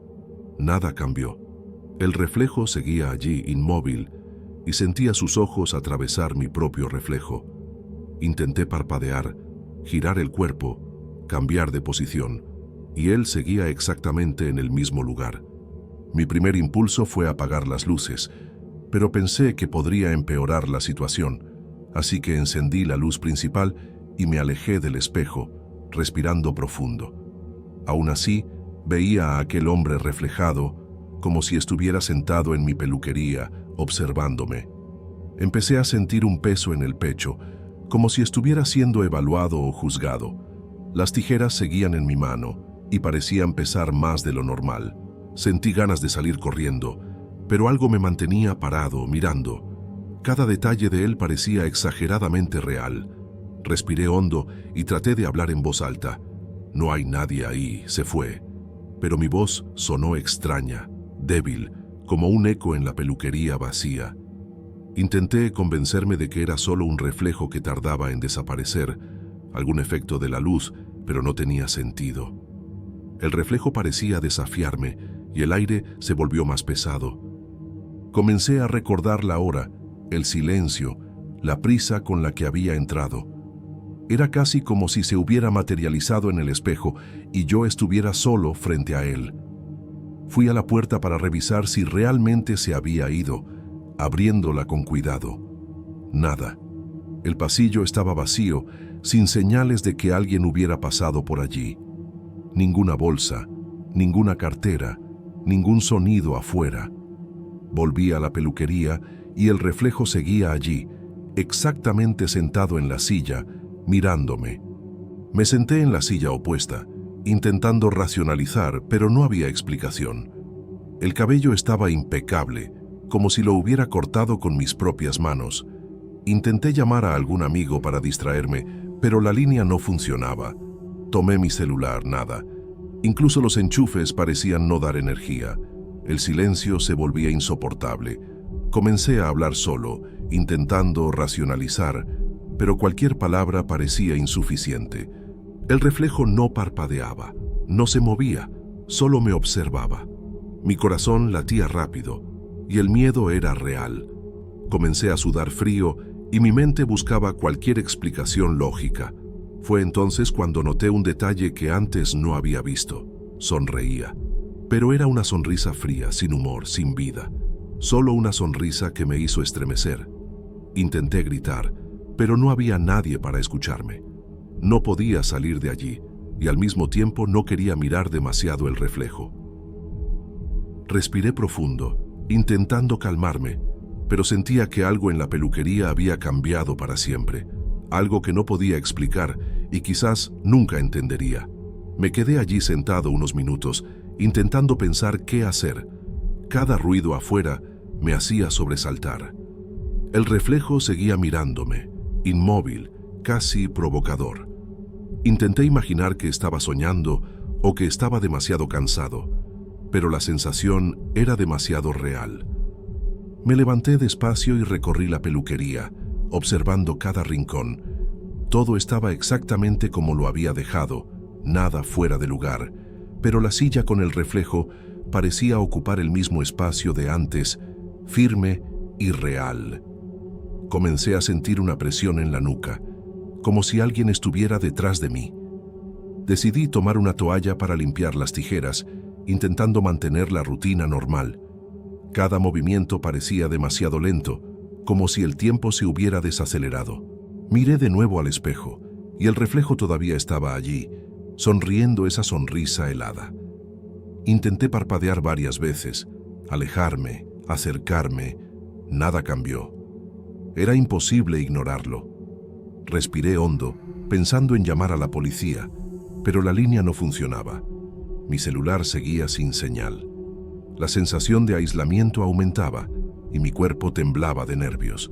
Nada cambió. El reflejo seguía allí, inmóvil, y sentía sus ojos atravesar mi propio reflejo. Intenté parpadear, girar el cuerpo, cambiar de posición, y él seguía exactamente en el mismo lugar. Mi primer impulso fue apagar las luces, pero pensé que podría empeorar la situación, así que encendí la luz principal y me alejé del espejo, respirando profundo. Aún así, veía a aquel hombre reflejado, como si estuviera sentado en mi peluquería, observándome. Empecé a sentir un peso en el pecho, como si estuviera siendo evaluado o juzgado. Las tijeras seguían en mi mano y parecían pesar más de lo normal. Sentí ganas de salir corriendo, pero algo me mantenía parado, mirando. Cada detalle de él parecía exageradamente real. Respiré hondo y traté de hablar en voz alta. No hay nadie ahí, se fue. Pero mi voz sonó extraña, débil, como un eco en la peluquería vacía. Intenté convencerme de que era solo un reflejo que tardaba en desaparecer, algún efecto de la luz, pero no tenía sentido. El reflejo parecía desafiarme y el aire se volvió más pesado. Comencé a recordar la hora, el silencio, la prisa con la que había entrado. Era casi como si se hubiera materializado en el espejo y yo estuviera solo frente a él. Fui a la puerta para revisar si realmente se había ido, abriéndola con cuidado. Nada. El pasillo estaba vacío, sin señales de que alguien hubiera pasado por allí. Ninguna bolsa, ninguna cartera, ningún sonido afuera. Volví a la peluquería y el reflejo seguía allí, exactamente sentado en la silla, mirándome. Me senté en la silla opuesta, intentando racionalizar, pero no había explicación. El cabello estaba impecable, como si lo hubiera cortado con mis propias manos. Intenté llamar a algún amigo para distraerme, pero la línea no funcionaba. Tomé mi celular, nada. Incluso los enchufes parecían no dar energía. El silencio se volvía insoportable. Comencé a hablar solo, intentando racionalizar, pero cualquier palabra parecía insuficiente. El reflejo no parpadeaba, no se movía, solo me observaba. Mi corazón latía rápido, y el miedo era real. Comencé a sudar frío y mi mente buscaba cualquier explicación lógica. Fue entonces cuando noté un detalle que antes no había visto. Sonreía. Pero era una sonrisa fría, sin humor, sin vida. Solo una sonrisa que me hizo estremecer. Intenté gritar, pero no había nadie para escucharme. No podía salir de allí, y al mismo tiempo no quería mirar demasiado el reflejo. Respiré profundo, intentando calmarme, pero sentía que algo en la peluquería había cambiado para siempre, algo que no podía explicar y quizás nunca entendería. Me quedé allí sentado unos minutos, intentando pensar qué hacer. Cada ruido afuera me hacía sobresaltar. El reflejo seguía mirándome, inmóvil, casi provocador. Intenté imaginar que estaba soñando o que estaba demasiado cansado, pero la sensación era demasiado real. Me levanté despacio y recorrí la peluquería, observando cada rincón. Todo estaba exactamente como lo había dejado, nada fuera de lugar, pero la silla con el reflejo parecía ocupar el mismo espacio de antes, firme y real. Comencé a sentir una presión en la nuca, como si alguien estuviera detrás de mí. Decidí tomar una toalla para limpiar las tijeras, intentando mantener la rutina normal. Cada movimiento parecía demasiado lento, como si el tiempo se hubiera desacelerado. Miré de nuevo al espejo, y el reflejo todavía estaba allí, sonriendo esa sonrisa helada. Intenté parpadear varias veces, alejarme, acercarme. Nada cambió. Era imposible ignorarlo. Respiré hondo, pensando en llamar a la policía, pero la línea no funcionaba. Mi celular seguía sin señal. La sensación de aislamiento aumentaba y mi cuerpo temblaba de nervios.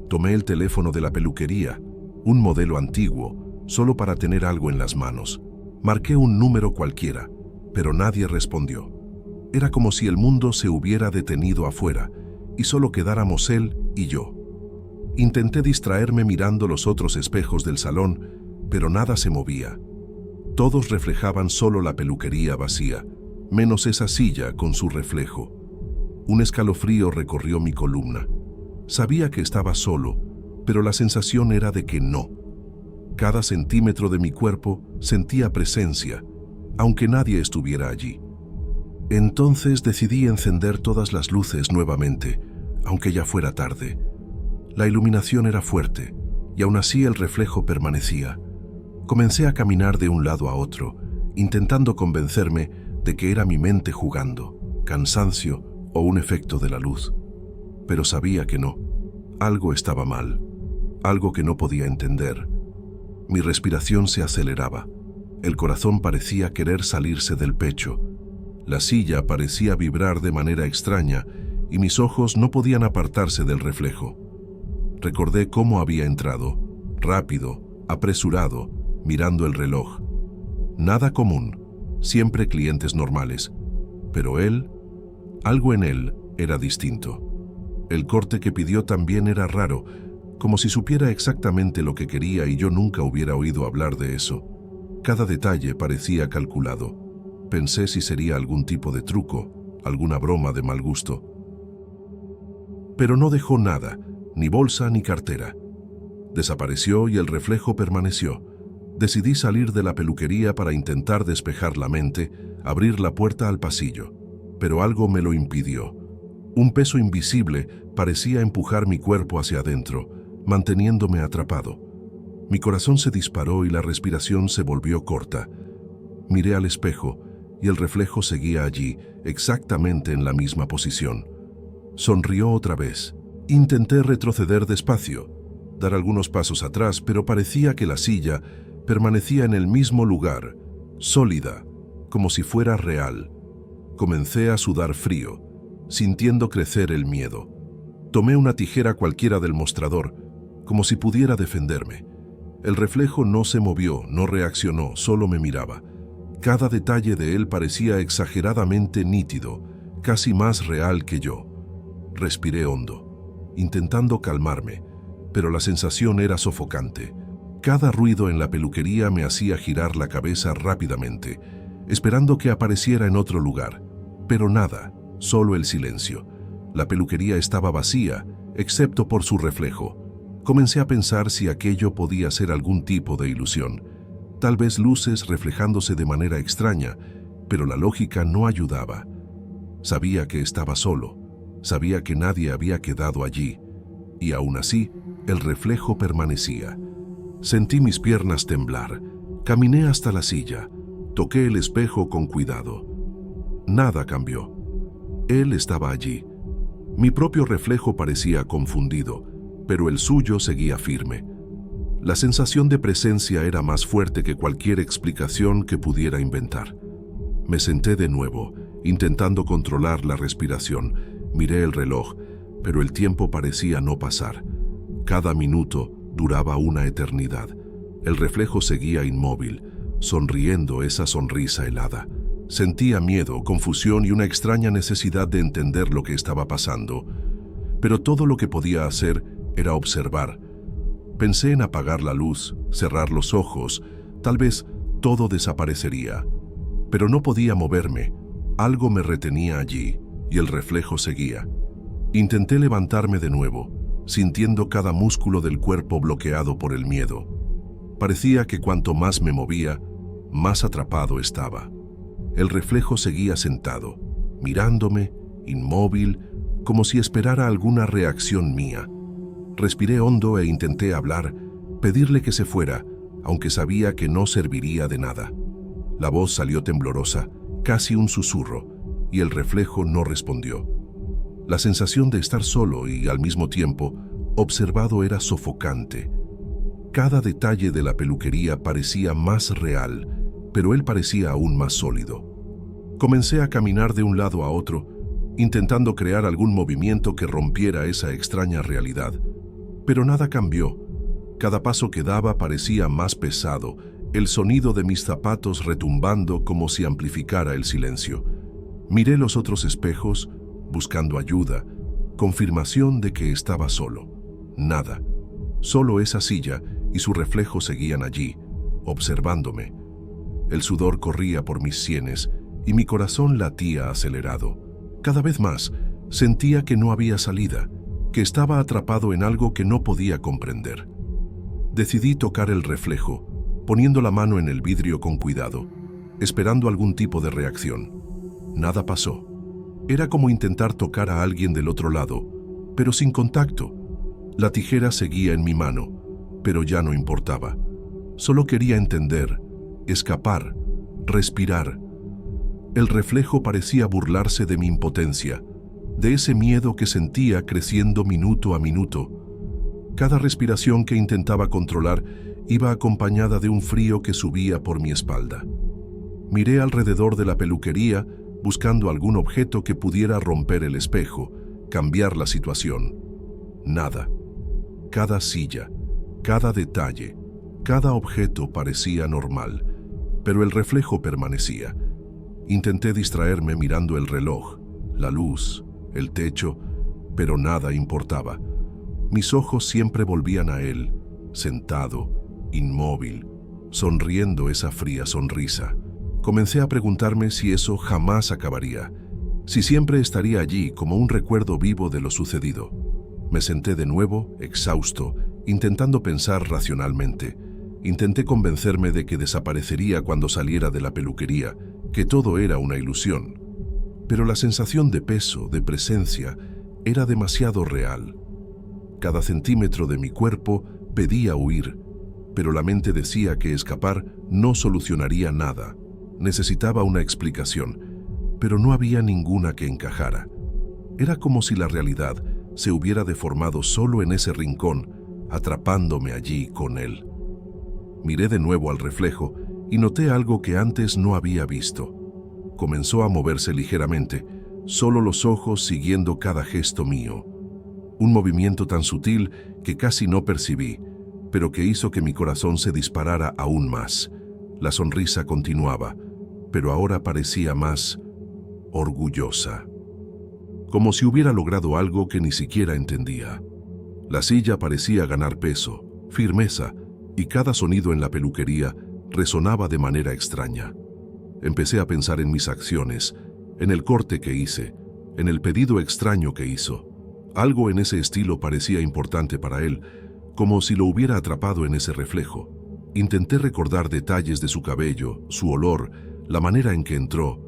Tomé el teléfono de la peluquería, un modelo antiguo, solo para tener algo en las manos. Marqué un número cualquiera, pero nadie respondió. Era como si el mundo se hubiera detenido afuera y solo quedáramos él y yo. Intenté distraerme mirando los otros espejos del salón, pero nada se movía. Todos reflejaban solo la peluquería vacía, menos esa silla con su reflejo. Un escalofrío recorrió mi columna. Sabía que estaba solo, pero la sensación era de que no. Cada centímetro de mi cuerpo sentía presencia, aunque nadie estuviera allí. Entonces decidí encender todas las luces nuevamente, aunque ya fuera tarde. La iluminación era fuerte, y aún así el reflejo permanecía. Comencé a caminar de un lado a otro, intentando convencerme de que era mi mente jugando, cansancio o un efecto de la luz. Pero sabía que no. Algo estaba mal, algo que no podía entender. Mi respiración se aceleraba. El corazón parecía querer salirse del pecho. La silla parecía vibrar de manera extraña y mis ojos no podían apartarse del reflejo. Recordé cómo había entrado, rápido, apresurado, mirando el reloj. Nada común, siempre clientes normales. Pero él, algo en él era distinto. El corte que pidió también era raro, como si supiera exactamente lo que quería y yo nunca hubiera oído hablar de eso. Cada detalle parecía calculado. Pensé si sería algún tipo de truco, alguna broma de mal gusto. Pero no dejó nada, ni bolsa ni cartera. Desapareció y el reflejo permaneció. Decidí salir de la peluquería para intentar despejar la mente, abrir la puerta al pasillo. Pero algo me lo impidió. Un peso invisible parecía empujar mi cuerpo hacia adentro, manteniéndome atrapado. Mi corazón se disparó y la respiración se volvió corta. Miré al espejo y el reflejo seguía allí, exactamente en la misma posición. Sonrió otra vez. Intenté retroceder despacio, dar algunos pasos atrás, pero parecía que la silla permanecía en el mismo lugar, sólida, como si fuera real. Comencé a sudar frío, sintiendo crecer el miedo. Tomé una tijera cualquiera del mostrador, como si pudiera defenderme. El reflejo no se movió, no reaccionó, solo me miraba. Cada detalle de él parecía exageradamente nítido, casi más real que yo. Respiré hondo, intentando calmarme, pero la sensación era sofocante. Cada ruido en la peluquería me hacía girar la cabeza rápidamente, esperando que apareciera en otro lugar. Pero nada, solo el silencio. La peluquería estaba vacía, excepto por su reflejo. Comencé a pensar si aquello podía ser algún tipo de ilusión. Tal vez luces reflejándose de manera extraña, pero la lógica no ayudaba. Sabía que estaba solo, sabía que nadie había quedado allí, y aún así, el reflejo permanecía. Sentí mis piernas temblar, caminé hasta la silla, toqué el espejo con cuidado. Nada cambió. Él estaba allí. Mi propio reflejo parecía confundido, pero el suyo seguía firme. La sensación de presencia era más fuerte que cualquier explicación que pudiera inventar. Me senté de nuevo, intentando controlar la respiración. Miré el reloj, pero el tiempo parecía no pasar. Cada minuto duraba una eternidad. El reflejo seguía inmóvil, sonriendo esa sonrisa helada. Sentía miedo, confusión y una extraña necesidad de entender lo que estaba pasando. Pero todo lo que podía hacer era observar. Pensé en apagar la luz, cerrar los ojos, tal vez todo desaparecería. Pero no podía moverme, algo me retenía allí y el reflejo seguía. Intenté levantarme de nuevo, sintiendo cada músculo del cuerpo bloqueado por el miedo. Parecía que cuanto más me movía, más atrapado estaba. El reflejo seguía sentado, mirándome, inmóvil, como si esperara alguna reacción mía. Respiré hondo e intenté hablar, pedirle que se fuera, aunque sabía que no serviría de nada. La voz salió temblorosa, casi un susurro, y el reflejo no respondió. La sensación de estar solo y, al mismo tiempo, observado era sofocante. Cada detalle de la peluquería parecía más real, pero él parecía aún más sólido. Comencé a caminar de un lado a otro, intentando crear algún movimiento que rompiera esa extraña realidad. Pero nada cambió. Cada paso que daba parecía más pesado, el sonido de mis zapatos retumbando como si amplificara el silencio. Miré los otros espejos, buscando ayuda, confirmación de que estaba solo. Nada. Solo esa silla y su reflejo seguían allí, observándome. El sudor corría por mis sienes y mi corazón latía acelerado. Cada vez más sentía que no había salida, que estaba atrapado en algo que no podía comprender. Decidí tocar el reflejo, poniendo la mano en el vidrio con cuidado, esperando algún tipo de reacción. Nada pasó. Era como intentar tocar a alguien del otro lado, pero sin contacto. La tijera seguía en mi mano, pero ya no importaba. Solo quería entender, escapar, respirar. El reflejo parecía burlarse de mi impotencia, de ese miedo que sentía creciendo minuto a minuto. Cada respiración que intentaba controlar iba acompañada de un frío que subía por mi espalda. Miré alrededor de la peluquería buscando algún objeto que pudiera romper el espejo, cambiar la situación. Nada. Cada silla, cada detalle, cada objeto parecía normal, pero el reflejo permanecía. Intenté distraerme mirando el reloj, la luz, el techo, pero nada importaba. Mis ojos siempre volvían a él, sentado, inmóvil, sonriendo esa fría sonrisa. Comencé a preguntarme si eso jamás acabaría, si siempre estaría allí como un recuerdo vivo de lo sucedido. Me senté de nuevo, exhausto, intentando pensar racionalmente. Intenté convencerme de que desaparecería cuando saliera de la peluquería, que todo era una ilusión. Pero la sensación de peso, de presencia, era demasiado real. Cada centímetro de mi cuerpo pedía huir, pero la mente decía que escapar no solucionaría nada. Necesitaba una explicación, pero no había ninguna que encajara. Era como si la realidad se hubiera deformado solo en ese rincón, atrapándome allí con él. Miré de nuevo al reflejo y noté algo que antes no había visto. Comenzó a moverse ligeramente, solo los ojos siguiendo cada gesto mío. Un movimiento tan sutil que casi no percibí, pero que hizo que mi corazón se disparara aún más. La sonrisa continuaba, pero ahora parecía más orgullosa. Como si hubiera logrado algo que ni siquiera entendía. La silla parecía ganar peso, firmeza, y cada sonido en la peluquería resonaba de manera extraña. Empecé a pensar en mis acciones, en el corte que hice, en el pedido extraño que hizo. Algo en ese estilo parecía importante para él, como si lo hubiera atrapado en ese reflejo. Intenté recordar detalles de su cabello, su olor, la manera en que entró,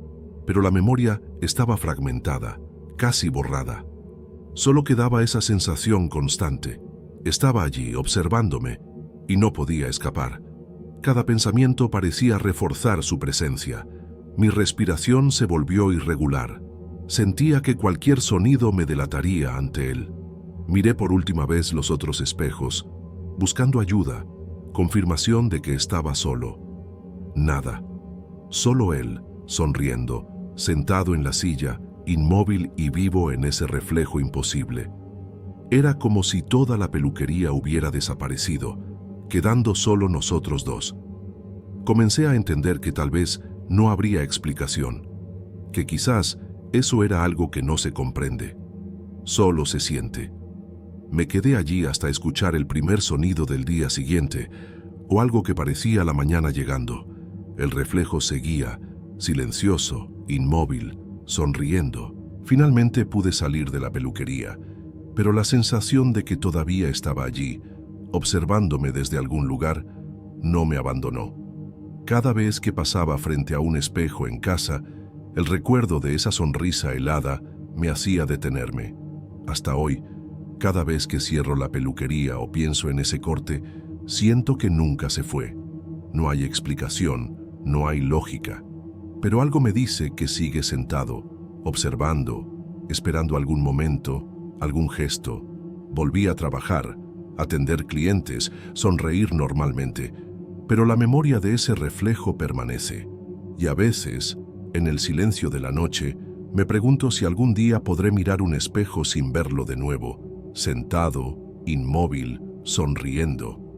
pero la memoria estaba fragmentada, casi borrada. Solo quedaba esa sensación constante. Estaba allí, observándome, y no podía escapar. Cada pensamiento parecía reforzar su presencia. Mi respiración se volvió irregular. Sentía que cualquier sonido me delataría ante él. Miré por última vez los otros espejos, buscando ayuda, confirmación de que estaba solo. Nada. Solo él, sonriendo, sentado en la silla, inmóvil y vivo en ese reflejo imposible. Era como si toda la peluquería hubiera desaparecido, quedando solo nosotros dos. Comencé a entender que tal vez no habría explicación, que quizás eso era algo que no se comprende, solo se siente. Me quedé allí hasta escuchar el primer sonido del día siguiente, o algo que parecía la mañana llegando. El reflejo seguía, silencioso, inmóvil, sonriendo. Finalmente pude salir de la peluquería, pero la sensación de que todavía estaba allí, observándome desde algún lugar, no me abandonó. Cada vez que pasaba frente a un espejo en casa, el recuerdo de esa sonrisa helada me hacía detenerme. Hasta hoy, cada vez que cierro la peluquería o pienso en ese corte, siento que nunca se fue. No hay explicación, no hay lógica, pero algo me dice que sigue sentado, observando, esperando algún momento, algún gesto. Volví a trabajar, atender clientes, sonreír normalmente, pero la memoria de ese reflejo permanece. Y a veces, en el silencio de la noche, me pregunto si algún día podré mirar un espejo sin verlo de nuevo, sentado, inmóvil, sonriendo.